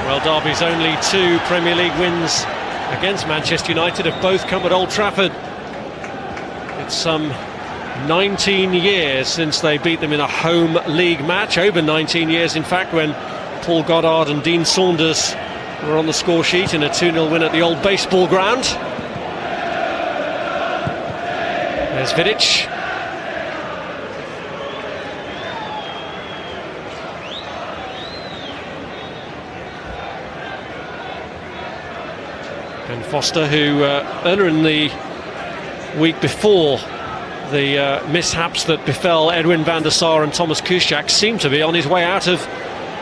Well, Derby's only 2 Premier League wins against Manchester United have both come at Old Trafford. It's some 19 years since they beat them in a home league match, over 19 years in fact, when Paul Goddard and Dean Saunders were on the score sheet in a 2-0 win at the old baseball ground. There's Vidic. Ben Foster, who earlier in the week before the mishaps that befell Edwin van der Sar and Thomas Kuszczak, seemed to be on his way out of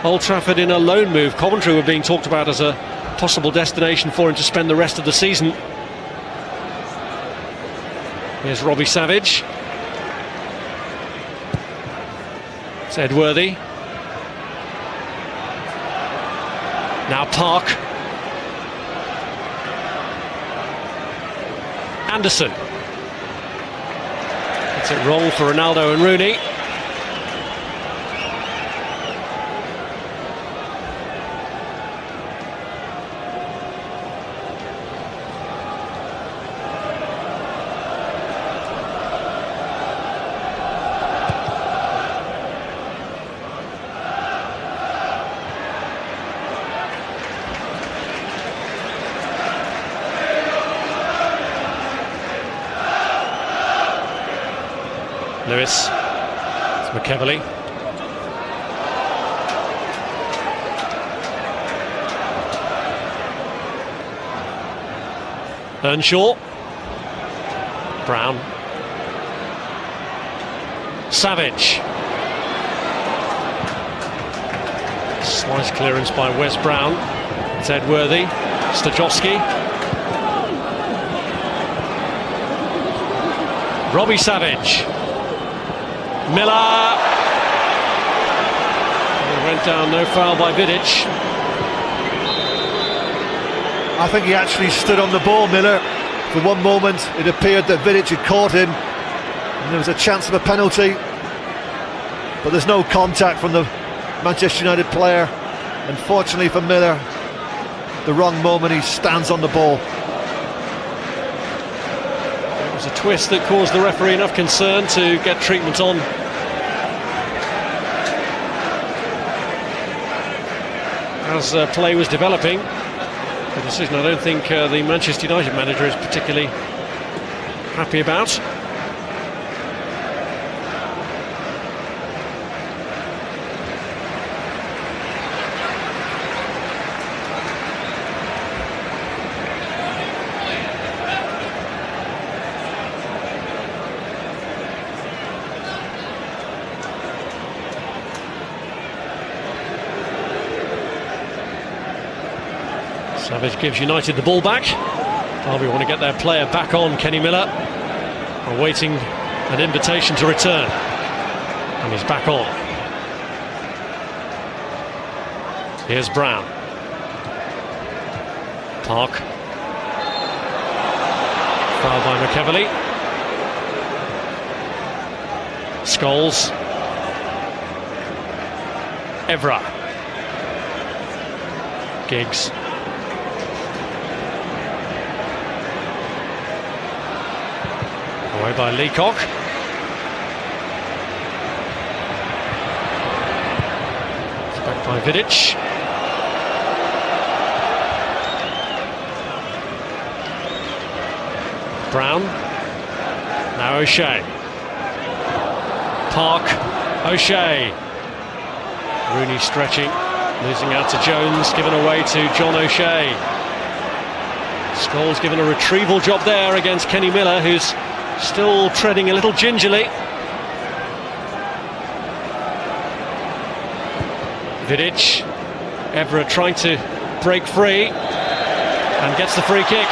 Old Trafford in a loan move. Coventry were being talked about as a possible destination for him to spend the rest of the season. Here's Robbie Savage. It's Edworthy. Now Park. Anderson. It's it wrong for Ronaldo and Rooney. Lewis. It's McEverley. Earnshaw. Brown. Savage. Slice clearance by Wes Brown. It's Edworthy. Stajowski. Robbie Savage. Miller. It went down, no foul by Vidic. I think he actually stood on the ball, Miller. For one moment it appeared that Vidic had caught him and there was a chance of a penalty, but there's no contact from the Manchester United player. Unfortunately for Miller, the wrong moment, he stands on the ball. It was a twist that caused the referee enough concern to get treatment on. As play was developing, the decision I don't think the Manchester United manager is particularly happy about. Savage gives United the ball back. Derby want to get their player back on, Kenny Miller, awaiting an invitation to return. And he's back on. Here's Brown. Park. Foul by McEverley. Scholes. Evra. Giggs. Away by Leacock. It's back by Vidic. Brown. Now O'Shea. Park. O'Shea. Rooney stretching. Losing out to Jones. Given away to John O'Shea. Scholes given a retrieval job there against Kenny Miller, who's still treading a little gingerly. Vidic. Evra trying to break free and gets the free kick.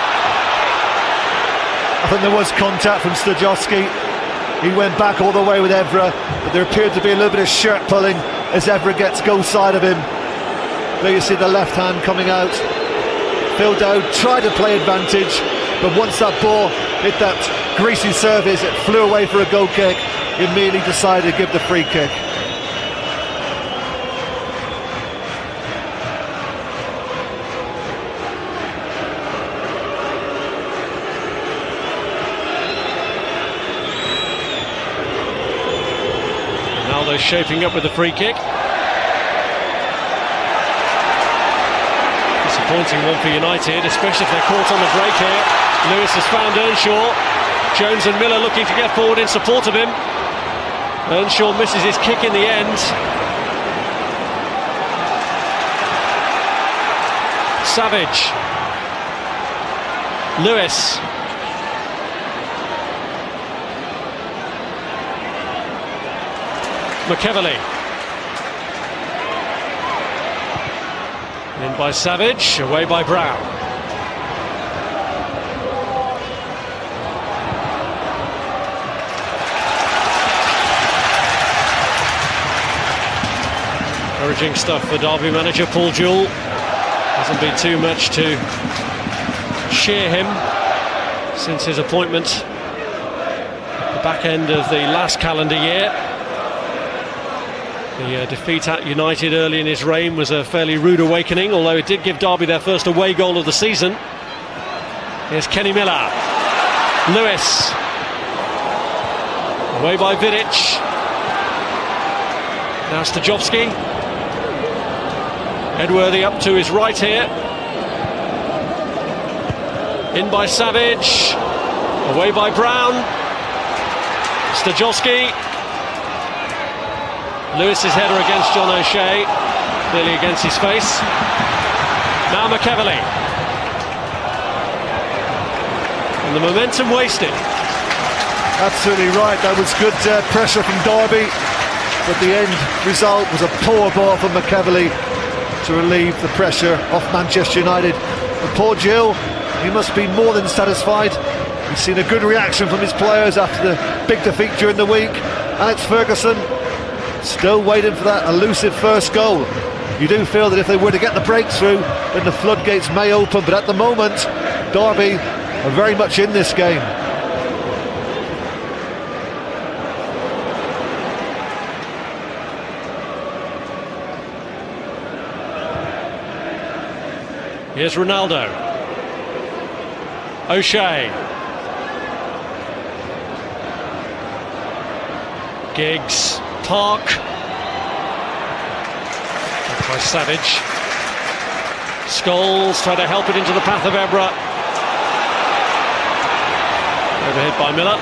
I think there was contact from Stajowski. He went back all the way with Evra, but there appeared to be a little bit of shirt pulling as Evra gets goal side of him. There you see the left hand coming out. Phil Dowd tried to play advantage, but once that ball hit that greasy surface, it flew away for a goal kick. He immediately decided to give the free kick. Ronaldo shaping up with the free kick. Disappointing one for United, especially if they're caught on the break here. Lewis has found Earnshaw. Jones and Miller looking to get forward in support of him. Earnshaw misses his kick in the end. Savage. Lewis. McEverley. In by Savage, away by Brown. Encouraging stuff for Derby manager Paul Jewell. Hasn't been too much to cheer him since his appointment at the back end of the last calendar year. The defeat at United early in his reign was a fairly rude awakening, although it did give Derby their first away goal of the season. Here's Kenny Miller. Lewis. Away by Vidic. Now Stajowski. Edworthy up to his right here. In by Savage. Away by Brown. Stajowski. Lewis's header against John O'Shea, clearly against his face. Now McEverley. And the momentum wasted. Absolutely right, that was good pressure from Derby, but the end result was a poor ball from McEverley to relieve the pressure off Manchester United. And Paul Gill, he must be more than satisfied. He's seen a good reaction from his players after the big defeat during the week. Alex Ferguson still waiting for that elusive first goal. You do feel that if they were to get the breakthrough, then the floodgates may open, but at the moment Derby are very much in this game. Here's Ronaldo. O'Shea. Giggs. Park. By Savage. Scholes try to help it into the path of Evra. Overhit by Miller.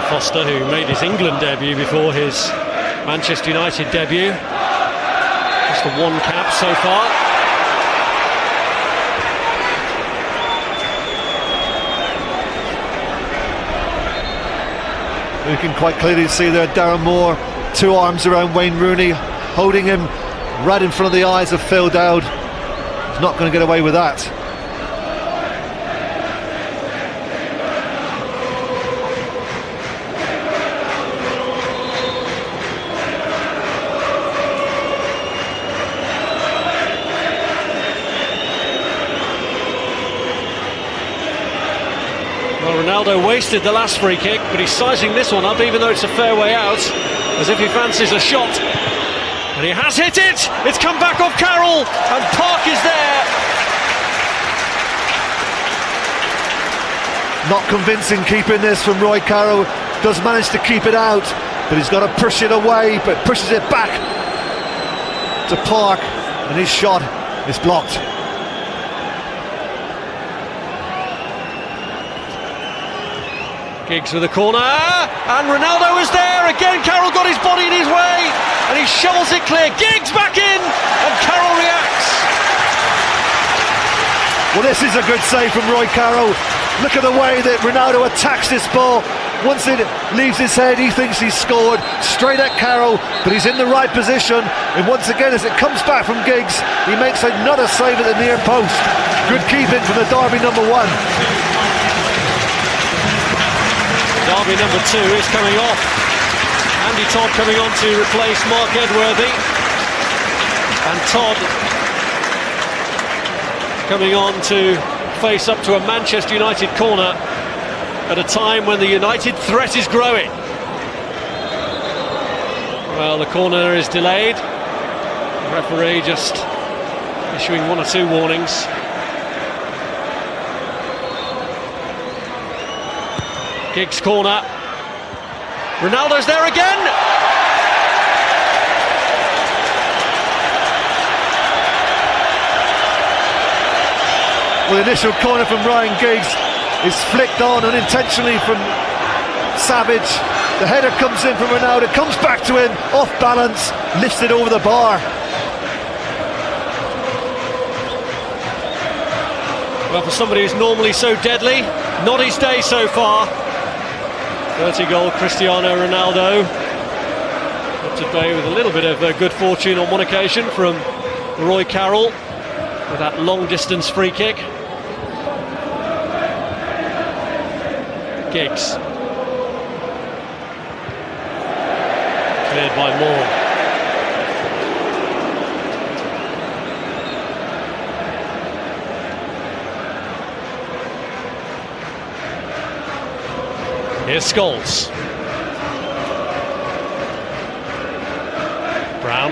Foster, who made his England debut before his Manchester United debut. Just the one cap so far. You can quite clearly see there Darren Moore, 2 arms around Wayne Rooney, holding him right in front of the eyes of Phil Dowd. He's not going to get away with that. Well, Ronaldo wasted the last free kick, but he's sizing this one up, even though it's a fair way out, as if he fancies a shot. And he has hit it! It's come back off Carroll, and Park is there! Not convincing keeping this from Roy Carroll. Does manage to keep it out, but he's got to push it away, but pushes it back to Park, and his shot is blocked. Giggs with a corner, and Ronaldo is there again. Carroll got his body in his way, and he shovels it clear. Giggs back in, and Carroll reacts. Well, this is a good save from Roy Carroll. Look at the way that Ronaldo attacks this ball. Once it leaves his head, he thinks he's scored. Straight at Carroll, but he's in the right position. And once again, as it comes back from Giggs, he makes another save at the near post. Good keeping from the Derby number 1. Derby number 2 is coming off. Andy Todd coming on to replace Mark Edworthy. And Todd coming on to face up to a Manchester United corner at a time when the United threat is growing. Well, the corner is delayed. The referee just issuing 1 or 2 warnings. Giggs corner. Ronaldo's there again. Well, the initial corner from Ryan Giggs is flicked on unintentionally from Savage. The header comes in from Ronaldo, comes back to him, off balance, lifts it over the bar. Well, for somebody who's normally so deadly, not his day so far. 30-goal Cristiano Ronaldo. Up today with a little bit of good fortune on one occasion from Roy Carroll with that long-distance free kick. Giggs. Cleared by Moore. Here's Scholes. Brown.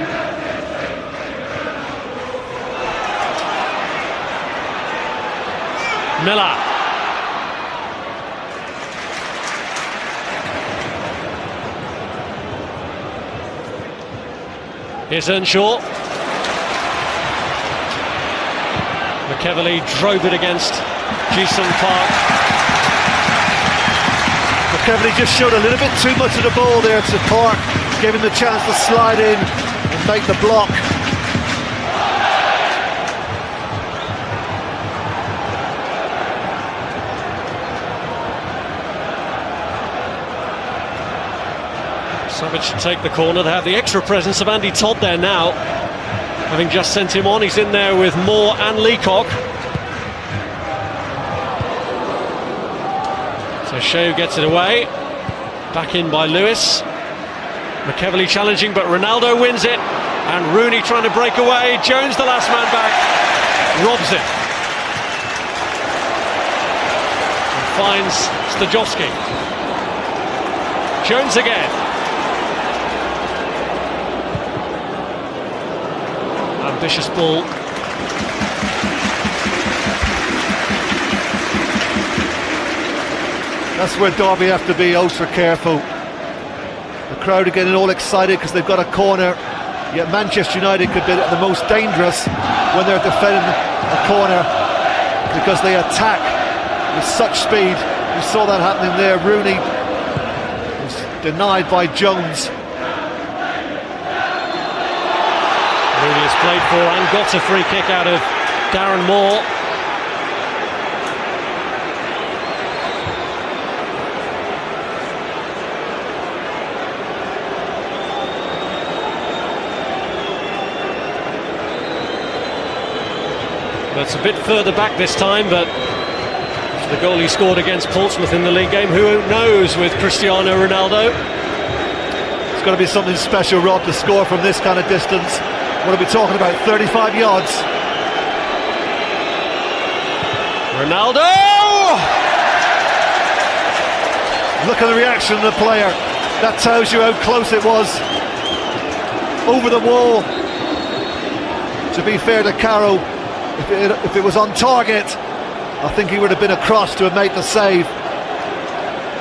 Miller. Here's Earnshaw. McEverley drove it against Ji-sung Park. McEverley just showed a little bit too much of the ball there to Park, gave him the chance to slide in and make the block. Savage should take the corner. They have the extra presence of Andy Todd there now, having just sent him on. He's in there with Moore and Leacock. So Shea gets it away. Back in by Lewis. McEverley challenging, but Ronaldo wins it. And Rooney trying to break away. Jones, the last man back, robs it. And finds Stajowski. Jones again. Ambitious ball. That's where Derby have to be ultra careful. The crowd are getting all excited because they've got a corner, yet Manchester United could be the most dangerous when they're defending a corner because they attack with such speed. We saw that happening there. Rooney was denied by Jones. Rooney has played for and got a free kick out of Darren Moore. That's a bit further back this time, but the goal he scored against Portsmouth in the league game, who knows with Cristiano Ronaldo? It's got to be something special, Rob, to score from this kind of distance. What are we talking about, 35 yards? Ronaldo! Look at the reaction of the player. That tells you how close it was. Over the wall. To be fair to Carroll, if it was on target, I think he would have been across to have made the save.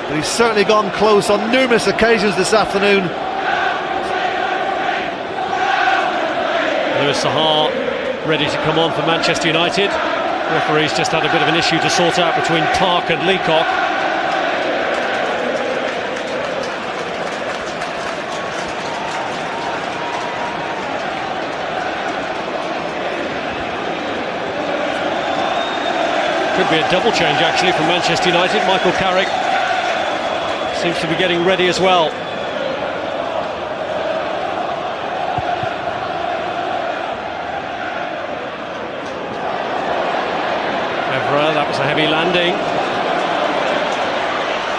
But he's certainly gone close on numerous occasions this afternoon. Louis Saha ready to come on for Manchester United. Referee's just had a bit of an issue to sort out between Park and Leacock. Could be a double change actually from Manchester United. Michael Carrick seems to be getting ready as well. Evra, that was a heavy landing.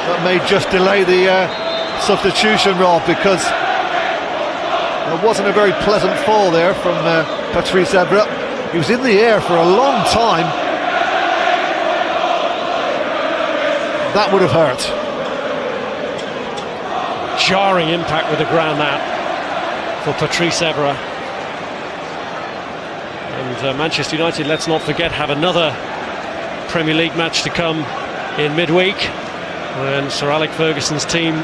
That may just delay the substitution, Rob, because there wasn't a very pleasant fall there from Patrice Evra. He was in the air for a long time. That would have hurt. Jarring impact with the ground, that for Patrice Evra. And Manchester United, let's not forget, have another Premier League match to come in midweek when Sir Alex Ferguson's team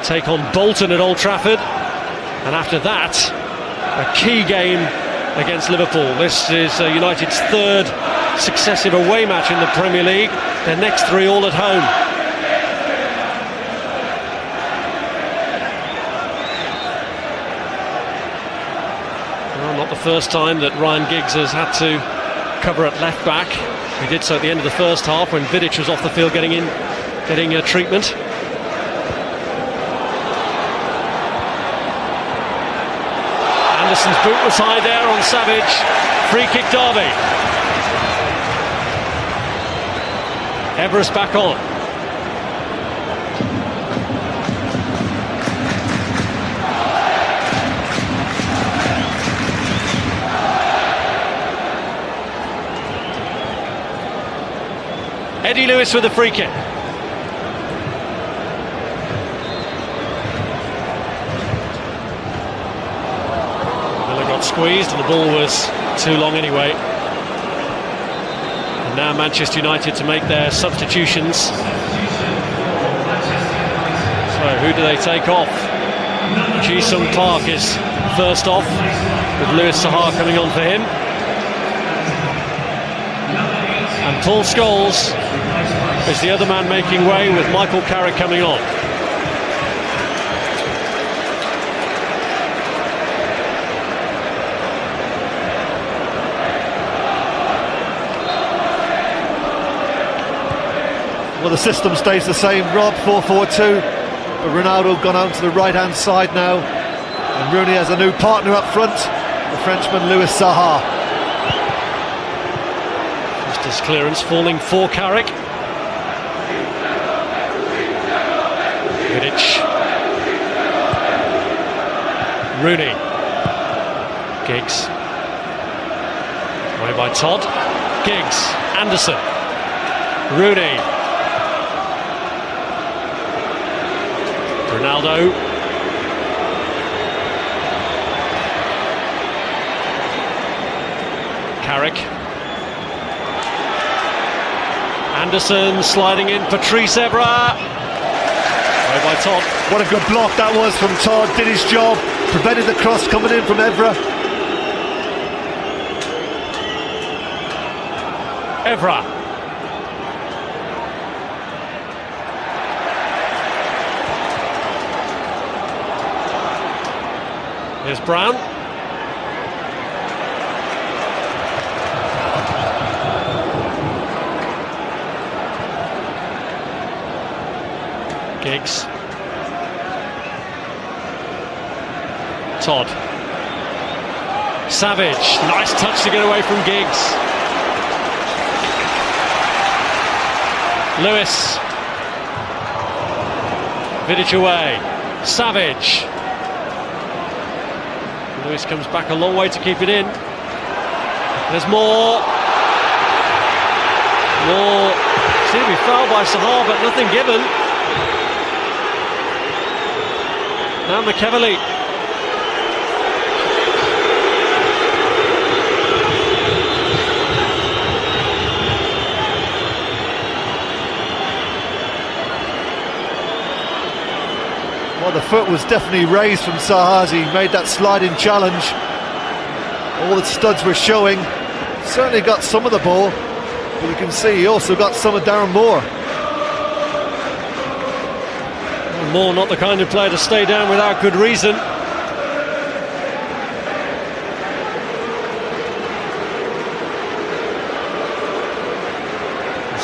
take on Bolton at Old Trafford, and after that a key game against Liverpool. This is United's third successive away match in the Premier League, their next three all at home. Well, not the first time that Ryan Giggs has had to cover at left back. He did so at the end of the first half when Vidic was off the field getting treatment. Anderson's boot was high there on Savage. Free kick Derby. Everest back on. Eddie Lewis with the free kick. Miller got squeezed and the ball was too long anyway. And now Manchester United to make their substitutions. So who do they take off? Ji-Sung Park is first off, with Louis Saha coming on for him. And Paul Scholes is the other man making way, with Michael Carrick coming on. Well, the system stays the same, Rob, 4-4-2, but Ronaldo gone out to the right-hand side now, and Rooney has a new partner up front, the Frenchman Louis Saha. Just clearance falling for Carrick. Vidic. Rooney. Giggs. Away by Todd. Giggs. Anderson. Rooney. Ronaldo. Carrick. Anderson sliding in. Patrice Evra. Away by Todd. What a good block that was from Todd. Did his job. Prevented the cross coming in from Evra. Evra. Here's Brown. Giggs. Todd. Savage, nice touch to get away from Giggs. Lewis. Vidic away. Savage. Lewis comes back a long way to keep it in. There's more. Seemed to be fouled by Sahar, but nothing given. Now McEverly. Well, the foot was definitely raised from Sahar as he made that sliding challenge. All the studs were showing. Certainly got some of the ball, but you can see he also got some of Darren Moore. Moore not the kind of player to stay down without good reason.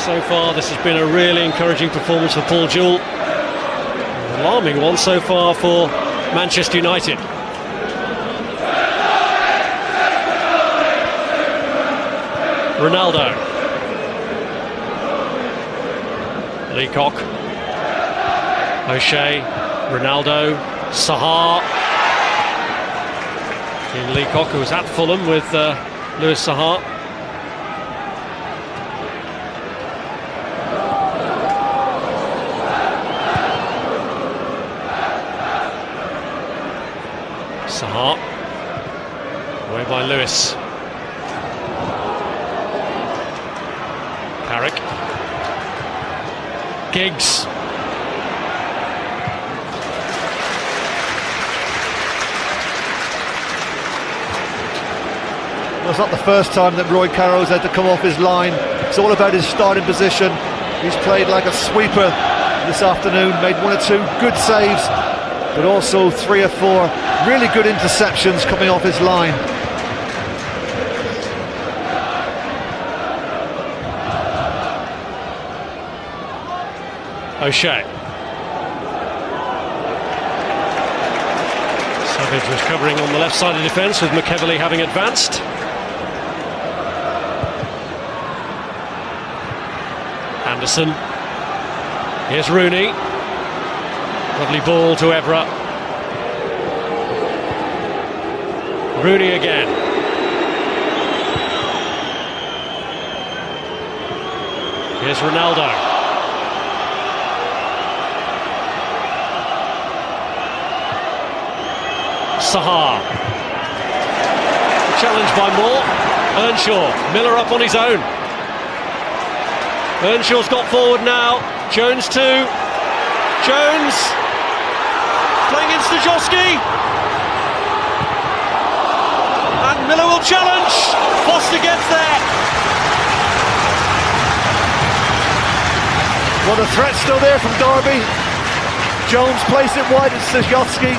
So far this has been a really encouraging performance for Paul Jewell. An alarming one so far for Manchester United. Ronaldo. Leacock. O'Shea. Ronaldo. Sahar. In Leacock, who was at Fulham with Louis Sahar. Sahar. Away by Lewis. Carrick. Giggs. Well, it's not the first time that Roy Carroll's had to come off his line. It's all about his starting position. He's played like a sweeper this afternoon, made one or two good saves, but also 3 or 4 really good interceptions coming off his line. O'Shea. Savage was covering on the left side of defence with McEverly having advanced. Anderson. Here's Rooney. Lovely ball to Evra. Rooney again. Here's Ronaldo. Sahar. Challenged by Moore. Earnshaw. Miller up on his own. Earnshaw's got forward now. Jones too. Jones. Playing in Stajowski. And Miller will challenge. Foster gets there. Well, the threat's still there from Derby. Jones placed it wide at Stajowski.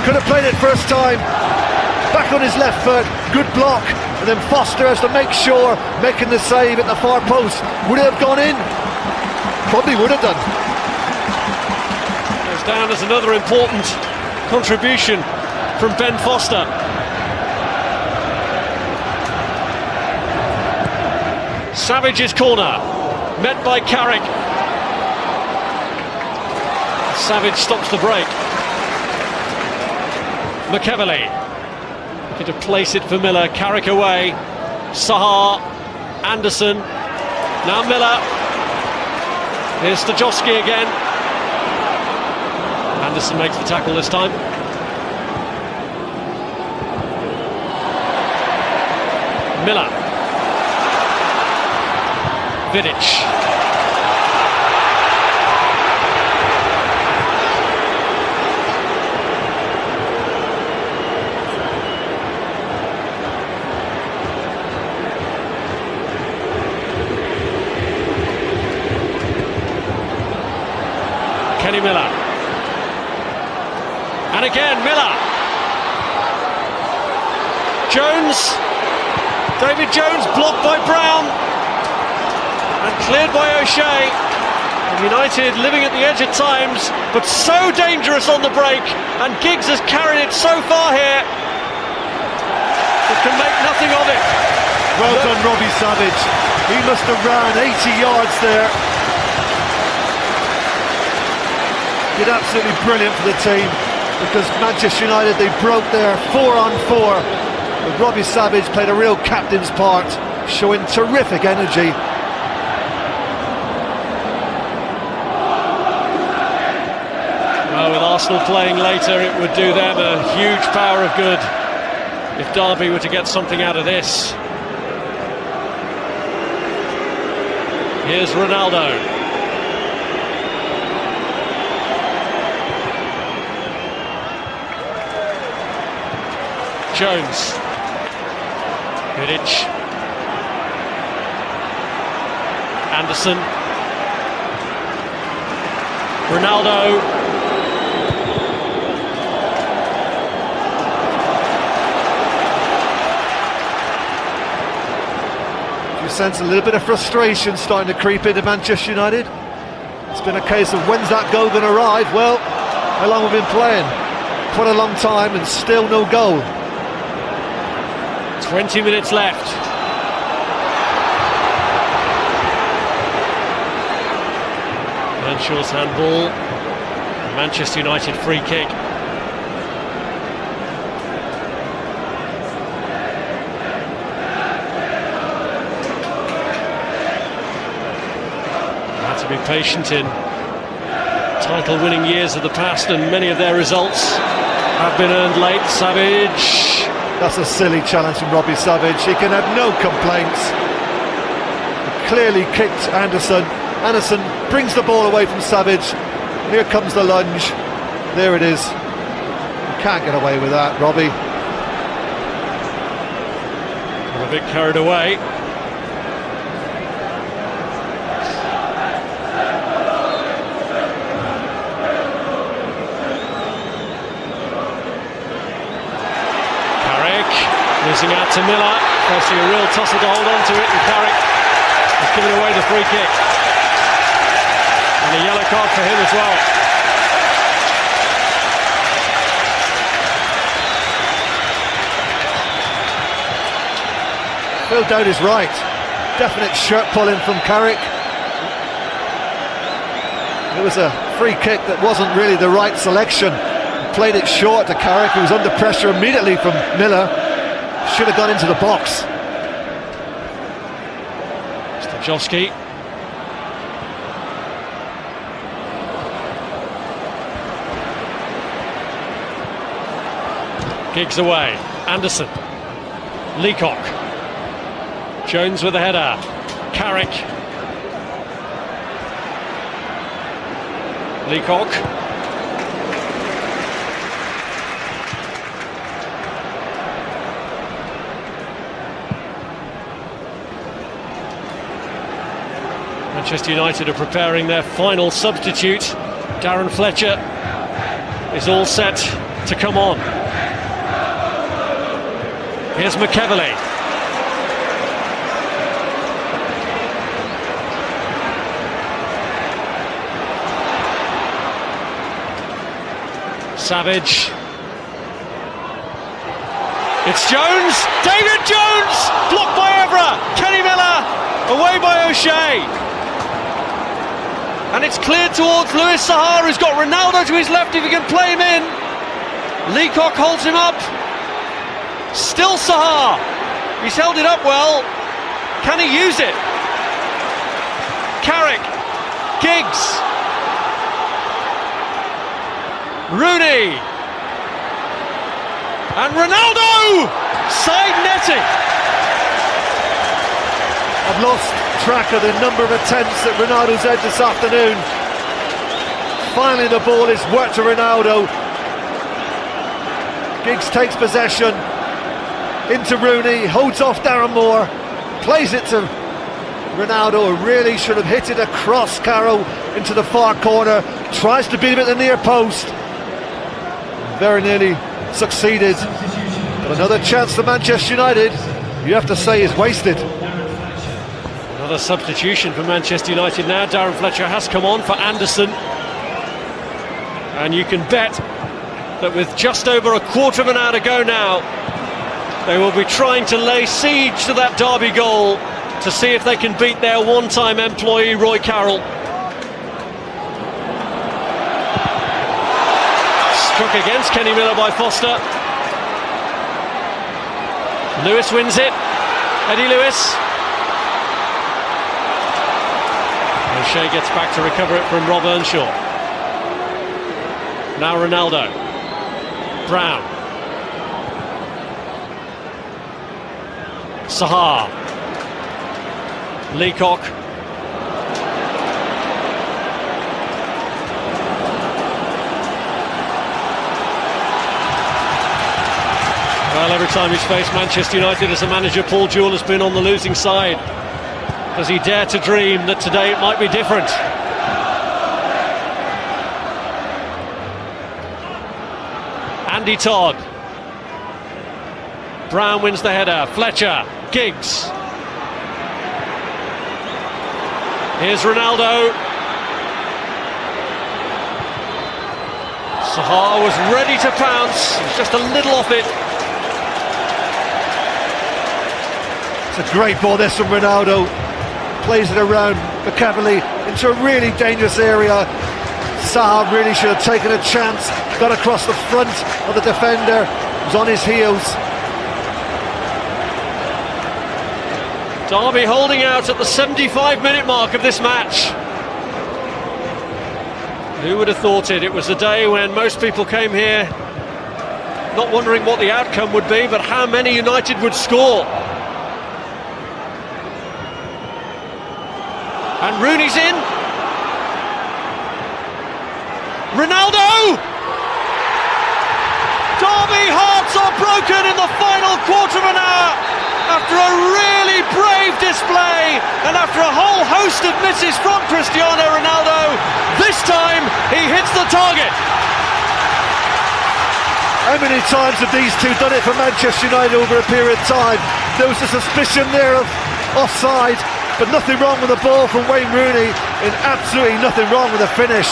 Could have played it first time. Back on his left foot. Good block. And then Foster has to make sure, making the save at the far post. Would it have gone in? Probably would have done. Goes down as another important contribution from Ben Foster. Savage's corner, met by Carrick. Savage stops the break. McEverly. To place it for Miller. Carrick away. Sahar. Anderson. Now Miller. Here's Stajowski again. Anderson makes the tackle this time. Miller. Vidic. Kenny Miller. And again, Miller. Jones. David Jones blocked by Brown. And cleared by O'Shea. United living at the edge at times, but so dangerous on the break, and Giggs has carried it so far here, but can make nothing of it. Well done, Robbie Savage. He must have ran 80 yards there. Did absolutely brilliant for the team, because Manchester United, they broke their 4-on-4. But Robbie Savage played a real captain's part, showing terrific energy. Well, with Arsenal playing later, it would do them a huge power of good if Derby were to get something out of this. Here's Ronaldo. Jones. Vidic. Anderson. Ronaldo. You sense a little bit of frustration starting to creep into Manchester United. It's been a case of, when's that goal going to arrive? Well, how long have we been playing? Quite a long time, and still no goal. 20 minutes left. Earnshaw's handball. Manchester United free kick. Had to be patient in title-winning years of the past, and many of their results have been earned late. Savage. That's a silly challenge from Robbie Savage. He can have no complaints. He clearly kicked Anderson. Anderson brings the ball away from Savage. Here comes the lunge. There it is. You can't get away with that, Robbie. Got a bit carried away. Losing out to Miller, forcing a real tussle to hold on to it, and Carrick has given away the free kick. And a yellow card for him as well. Phil Dowd is right. Definite shirt pulling from Carrick. It was a free kick that wasn't really the right selection. He played it short to Carrick, who was under pressure immediately from Miller. Should have gone into the box. Stajowski. Giggs away. Anderson. Leacock. Jones with the header. Carrick. Leacock. Manchester United are preparing their final substitute. Darren Fletcher is all set to come on. Here's McEverley. Savage. It's Jones. David Jones! Blocked by Evra. Kenny Miller. Away by O'Shea. And it's cleared towards Louis Saha, who's got Ronaldo to his left if he can play him in. Leacock holds him up. Still Saha. He's held it up well. Can he use it? Carrick. Giggs. Rooney. And Ronaldo! Side netting. I've lost track of the number of attempts that Ronaldo's had this afternoon. Finally the ball is worked to Ronaldo. Giggs takes possession into Rooney, holds off Darren Moore, plays it to Ronaldo, who really should have hit it across Carroll into the far corner, tries to beat him at the near post, very nearly succeeded. But another chance for Manchester United, you have to say, is wasted. Another substitution for Manchester United now. Darren Fletcher has come on for Anderson. And you can bet that with just over a quarter of an hour to go now, they will be trying to lay siege to that Derby goal to see if they can beat their one-time employee Roy Carroll. Struck against Kenny Miller by Foster. Lewis wins it. Eddie Lewis. O'Shea gets back to recover it from Rob Earnshaw. Now Ronaldo. Brown. Sahar. Leacock. Well, every time he's faced Manchester United as a manager, Paul Jewell has been on the losing side. Does he dare to dream that today it might be different? Andy Todd. Brown wins the header. Fletcher. Giggs. Here's Ronaldo. Sahar was ready to pounce. He was just a little off it. It's a great ball this from Ronaldo. Plays it around McCaverley into a really dangerous area. Sahar really should have taken a chance. Got across the front of the defender. Was on his heels. Derby holding out at the 75-minute mark of this match. Who would have thought it? It was a day when most people came here not wondering what the outcome would be, but how many United would score. And Rooney's in. Ronaldo! Derby hearts are broken in the final quarter of an hour after a really brave display and after a whole host of misses from Cristiano Ronaldo. This time he hits the target. How many times have these two done it for Manchester United over a period of time? There was a suspicion there of offside, but nothing wrong with the ball from Wayne Rooney, and absolutely nothing wrong with the finish.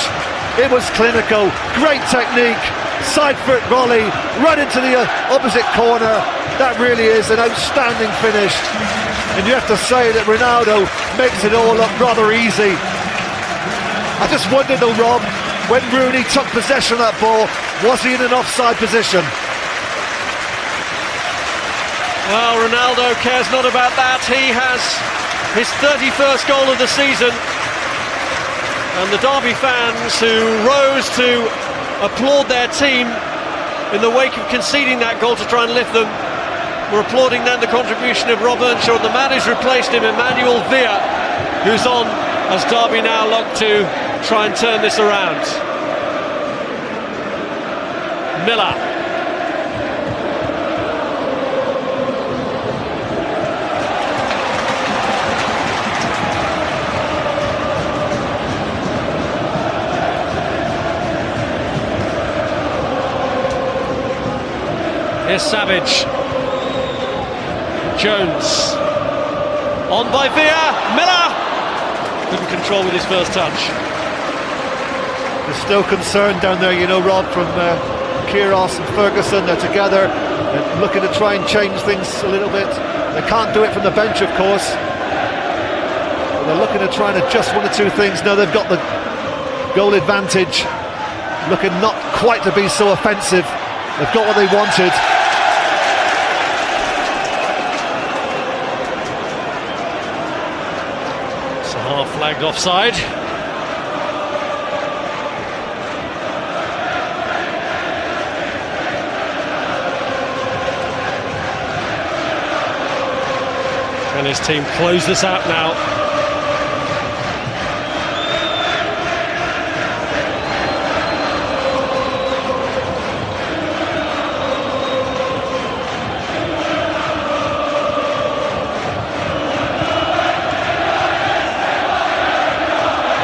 It was clinical, great technique, side foot volley, right into the opposite corner. That really is an outstanding finish. And you have to say that Ronaldo makes it all look rather easy. I just wondered though, Rob, when Rooney took possession of that ball, was he in an offside position? Well, Ronaldo cares not about that. He has his 31st goal of the season, and the Derby fans who rose to applaud their team in the wake of conceding that goal to try and lift them were applauding then the contribution of Rob Earnshaw, and the man who's replaced him, Emmanuel Villa, who's on as Derby now look to try and turn this around. Miller. Here's Savage. Jones. On by Villa. Miller! Couldn't control with his first touch. There's still concern down there, you know, Rob, from Kyrgios and Ferguson. They're together and looking to try and change things a little bit. They can't do it from the bench, of course. But they're looking to try and adjust one or two things. Now they've got the goal advantage. Looking not quite to be so offensive. They've got what they wanted. Sahar flagged offside. And his team close this out now.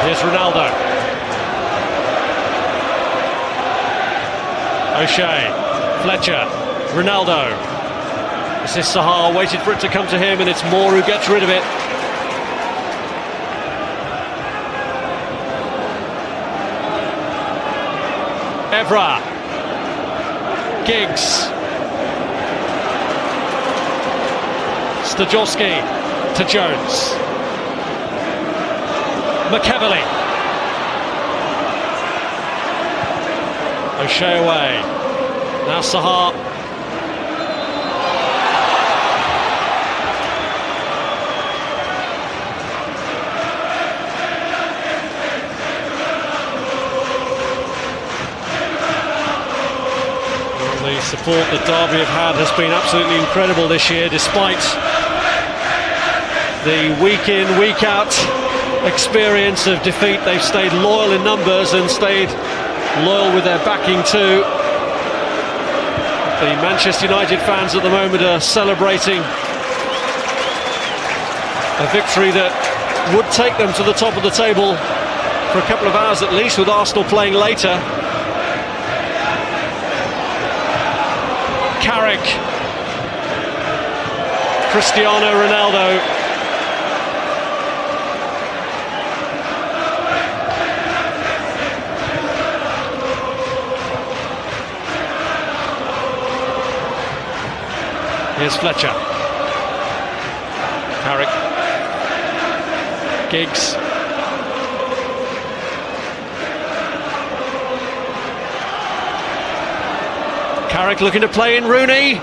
Here's Ronaldo. O'Shea, Fletcher, Ronaldo. This is Sahar, waited for it to come to him, and it's Moore who gets rid of it. Evra. Giggs. Stajowski to Jones. McEverly. O'Shea away. Now Sahar. The support that Derby have had has been absolutely incredible this year, despite the week in, week out experience of defeat. They've stayed loyal in numbers and stayed loyal with their backing too. The Manchester United fans at the moment are celebrating a victory that would take them to the top of the table for a couple of hours at least, with Arsenal playing later. Carrick, Cristiano Ronaldo. Here's Fletcher. Carrick. Giggs. Carrick looking to play in Rooney.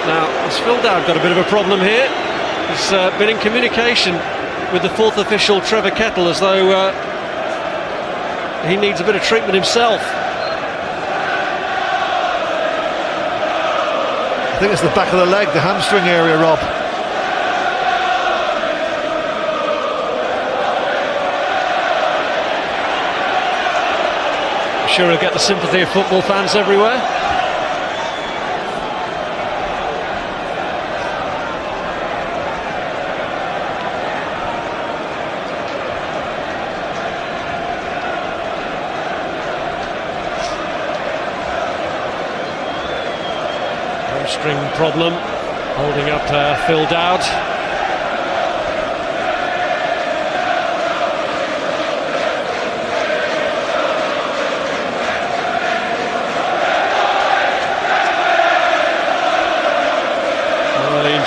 Now, has Phil Dowd got a bit of a problem here? He's been in communication with the fourth official, Trevor Kettle, as though he needs a bit of treatment himself. I think it's the back of the leg, the hamstring area, Rob. Sure he'll get the sympathy of football fans everywhere. Hamstring problem holding up Phil Dowd.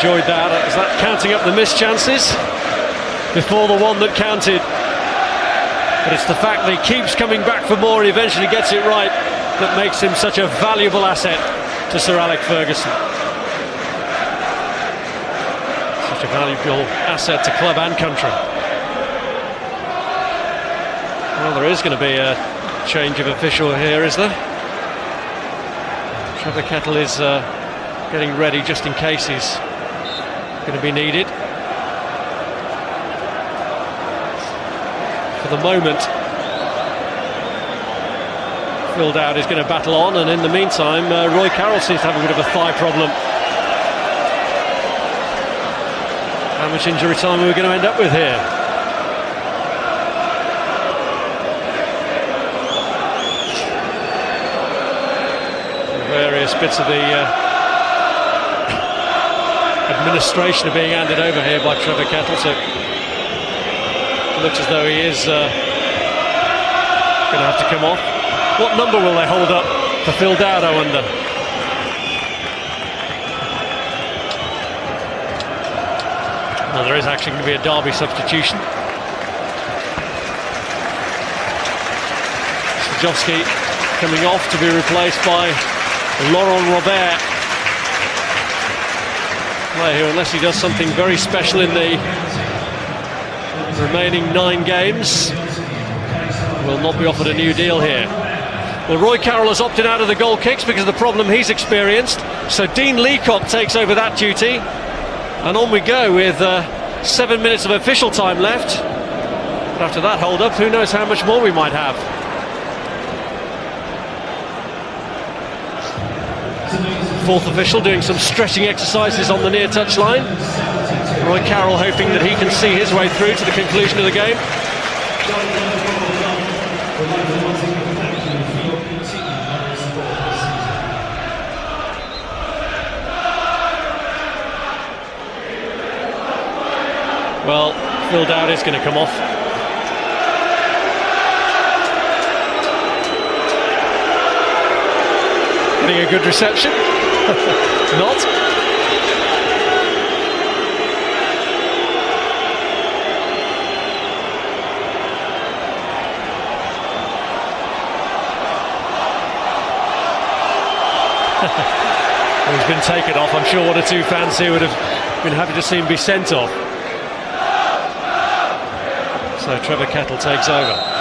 Enjoyed that. Is that counting up the missed chances before the one that counted? But it's the fact that he keeps coming back for more and eventually gets it right that makes him such a valuable asset to Sir Alex Ferguson. Such a valuable asset to club and country. Well, there is going to be a change of official here, is there? Trevor Kettle is getting ready just in case he's going to be needed. For the moment, Phil Dowd is going to battle on, and in the meantime Roy Carroll seems to have a bit of a thigh problem. How much injury time are we going to end up with here? Various bits of the administration are being handed over here by Trevor Kettle, so it looks as though he is going to have to come off. What number will they hold up for Phil Dowd, I wonder? Well, there is actually going to be a Derby substitution. Stajowski coming off to be replaced by Laurent Robert. Player who, unless he does something very special in the remaining 9 games, will not be offered a new deal here. Well, Roy Carroll has opted out of the goal kicks because of the problem he's experienced, so Dean Leacock takes over that duty, and on we go with 7 minutes of official time left. But after that hold-up, who knows how much more we might have. Fourth official doing some stretching exercises on the near touch line. Roy Carroll hoping that he can see his way through to the conclusion of the game. Well, Phil Dowd is going to come off. Getting a good reception. Not. He's been taken off. I'm sure one or two fans here would have been happy to see him be sent off. So Trevor Kettle takes over.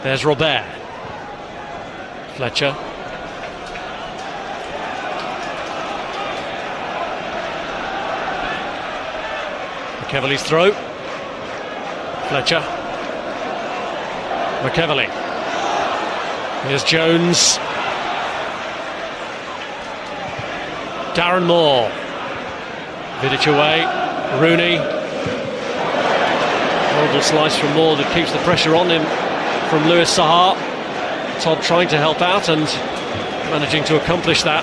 There's Robert. Fletcher. McEvely's throw. Fletcher. McEvely. Here's Jones. Darren Moore. Vidic away. Rooney. Horrible slice from Moore that keeps the pressure on him from Louis Saha. Todd trying to help out and managing to accomplish that.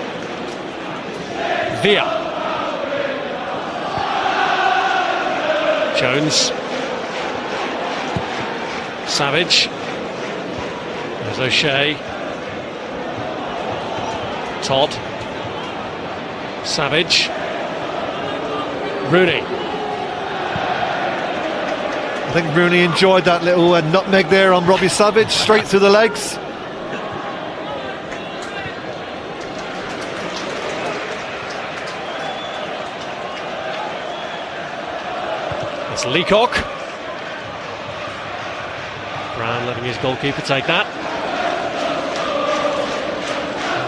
Villa. Jones. Savage. There's O'Shea. Todd. Savage. Rooney. I think Rooney enjoyed that little nutmeg there on Robbie Savage, straight through the legs. It's Leacock. Brown letting his goalkeeper take that.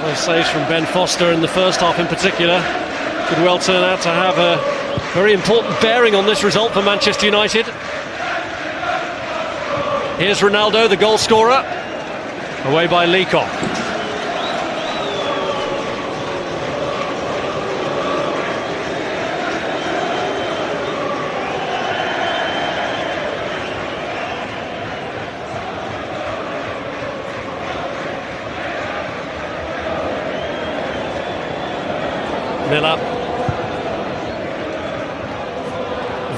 Those saves from Ben Foster in the first half in particular could well turn out to have a very important bearing on this result for Manchester United. Here's Ronaldo, the goal scorer, away by Leacock. Miller.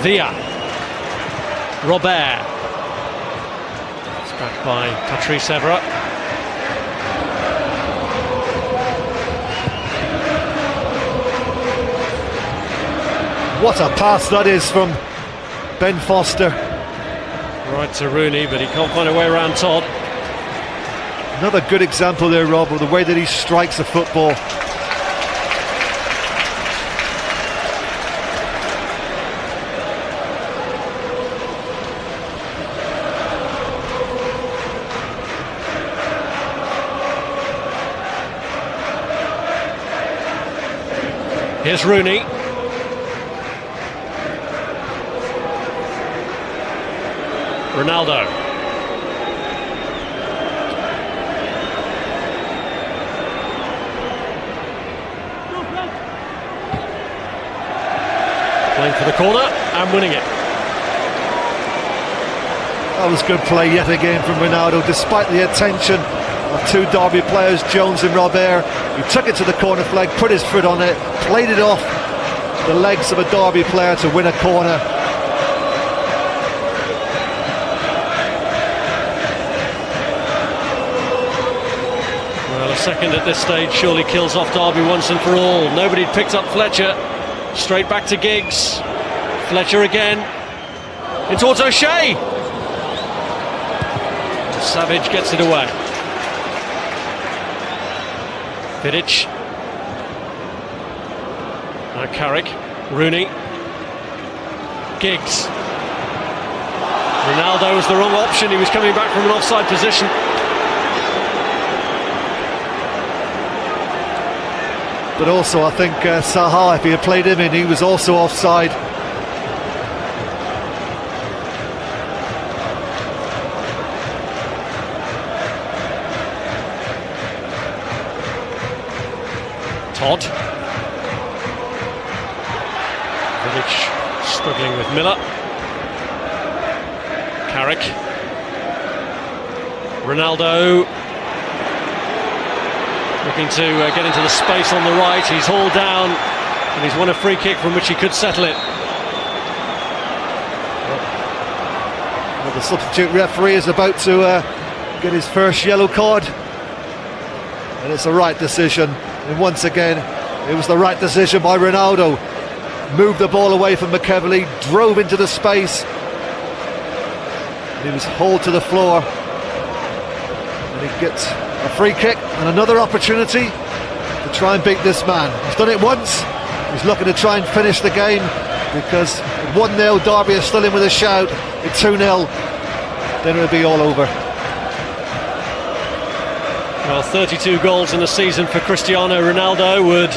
Villa. Robert. It's back by Patrice Evra. What a pass that is from Ben Foster. Right to Rooney, but he can't find a way around Todd. Another good example there, Rob, of the way that he strikes a football. Here's Rooney. Ronaldo. Playing for the corner and winning it. That was good play yet again from Ronaldo, despite the attention of two Derby players, Jones and Robert. He took it to the corner flag, put his foot on it, played it off the legs of a Derby player to win a corner. Well, a second at this stage surely kills off Derby once and for all. Nobody picked up Fletcher. Straight back to Giggs. Fletcher again. In towards O'Shea. Savage gets it away. Vidic. Now Carrick. Rooney. Giggs. Ronaldo was the wrong option. He was coming back from an offside position. But also I think Saha, if he had played him in, he was also offside. Todd. Vidic struggling with Miller. Carrick. Ronaldo looking to get into the space on the right. He's hauled down and he's won a free kick from which he could settle it. Well, the substitute referee is about to get his first yellow card, and it's the right decision. And once again, it was the right decision by Ronaldo. Moved the ball away from McEvely, drove into the space, and he was hauled to the floor. And he gets a free kick and another opportunity to try and beat this man. He's done it once. He's looking to try and finish the game, because 1-0 Derby is still in with a shout. At 2-0, then it'll be all over. Well, 32 goals in the season for Cristiano Ronaldo would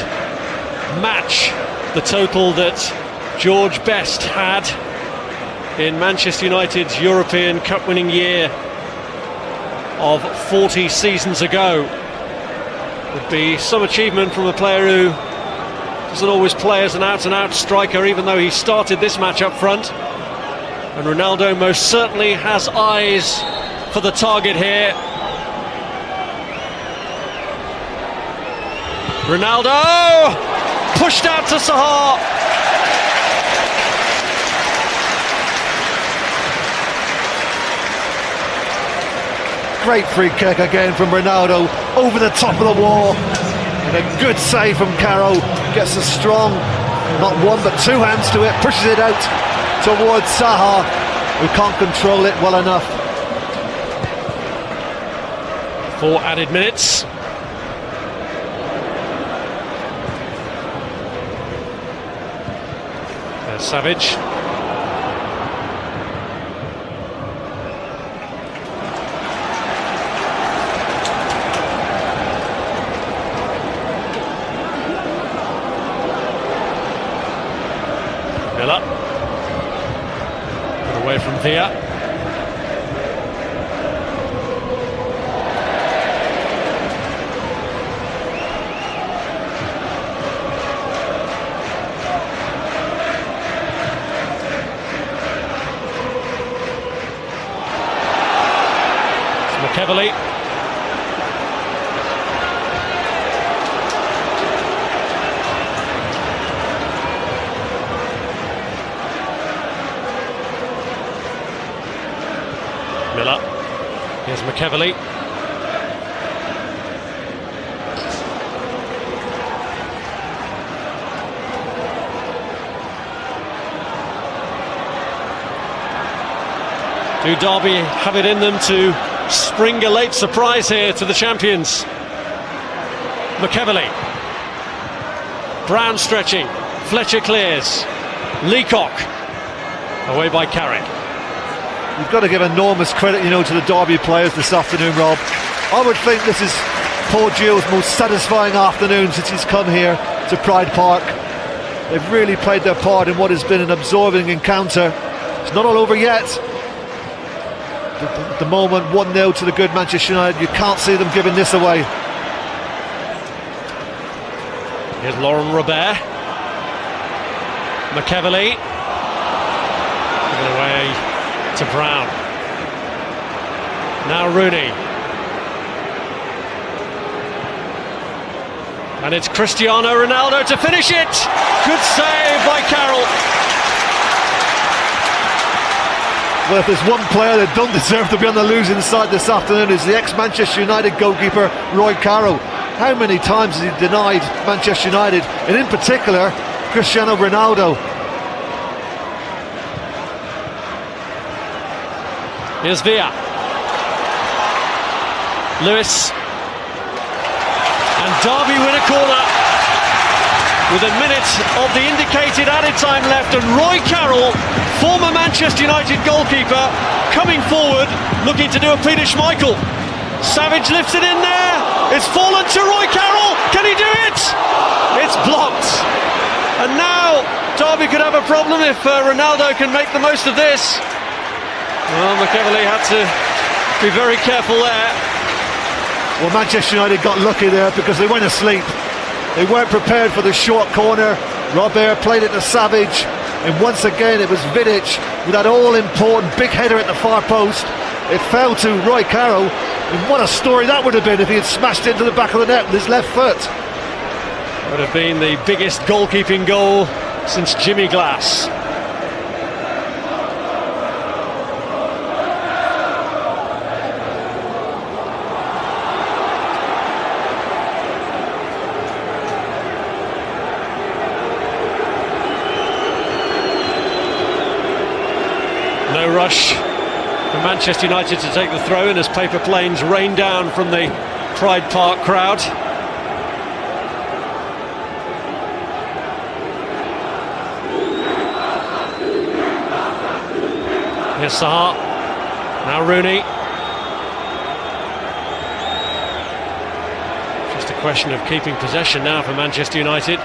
match the total that George Best had in Manchester United's European Cup winning year of 40 seasons ago. Would be some achievement from a player who doesn't always play as an out-and-out striker, even though he started this match up front. And Ronaldo most certainly has eyes for the target here. Ronaldo pushed out to Sahar. Great free kick again from Ronaldo, over the top of the wall, and a good save from Caro. Gets a strong, not one but two hands to it, pushes it out towards Sahar, who can't control it well enough. 4 added minutes. There's Savage. Miller. Put away from Villa. McEvely. Miller. Here's McEvely. Do Derby have it in them to spring a late surprise here to the champions? McEvely. Brown stretching. Fletcher clears. Leacock. Away by Carrick. You've got to give enormous credit, to the Derby players this afternoon, Rob. I would think this is Paul Gill's most satisfying afternoon since he's come here to Pride Park. They've really played their part in what has been an absorbing encounter. It's not all over yet. At the moment, 1-0 to the good Manchester United. You can't see them giving this away. Here's Laurent Robert. McEvely. Given away to Brown. Now Rooney. And it's Cristiano Ronaldo to finish it. Good save by Carroll. Well, if there's one player that don't deserve to be on the losing side this afternoon, is the ex-Manchester United goalkeeper Roy Carroll. How many times has he denied Manchester United, and in particular Cristiano Ronaldo? Here's Villa. Lewis. And Derby win a corner with a minute of the indicated added time left, and Roy Carroll, former Manchester United goalkeeper, coming forward looking to do a Peter Schmeichel. Savage lifts it in there. It's fallen to Roy Carroll. Can he do it? It's blocked. And now Derby could have a problem if Ronaldo can make the most of this. Well, McEvely had to be very careful there. Well, Manchester United got lucky there because they went asleep. They weren't prepared for the short corner. Robert played it to Savage, and once again it was Vidic with that all-important big header at the far post. It fell to Roy Carroll, And what a story that would have been if he had smashed it into the back of the net with his left foot. Would have been the biggest goalkeeping goal since Jimmy Glass. No rush for Manchester United to take the throw in as paper planes rain down from the Pride Park crowd. Here's Saha, now Rooney. Just a question of keeping possession now for Manchester United.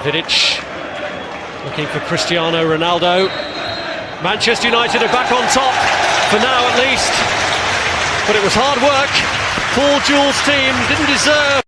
Vidic looking for Cristiano Ronaldo. Manchester United are back on top, for now at least. But it was hard work. Paul Jewell's team didn't deserve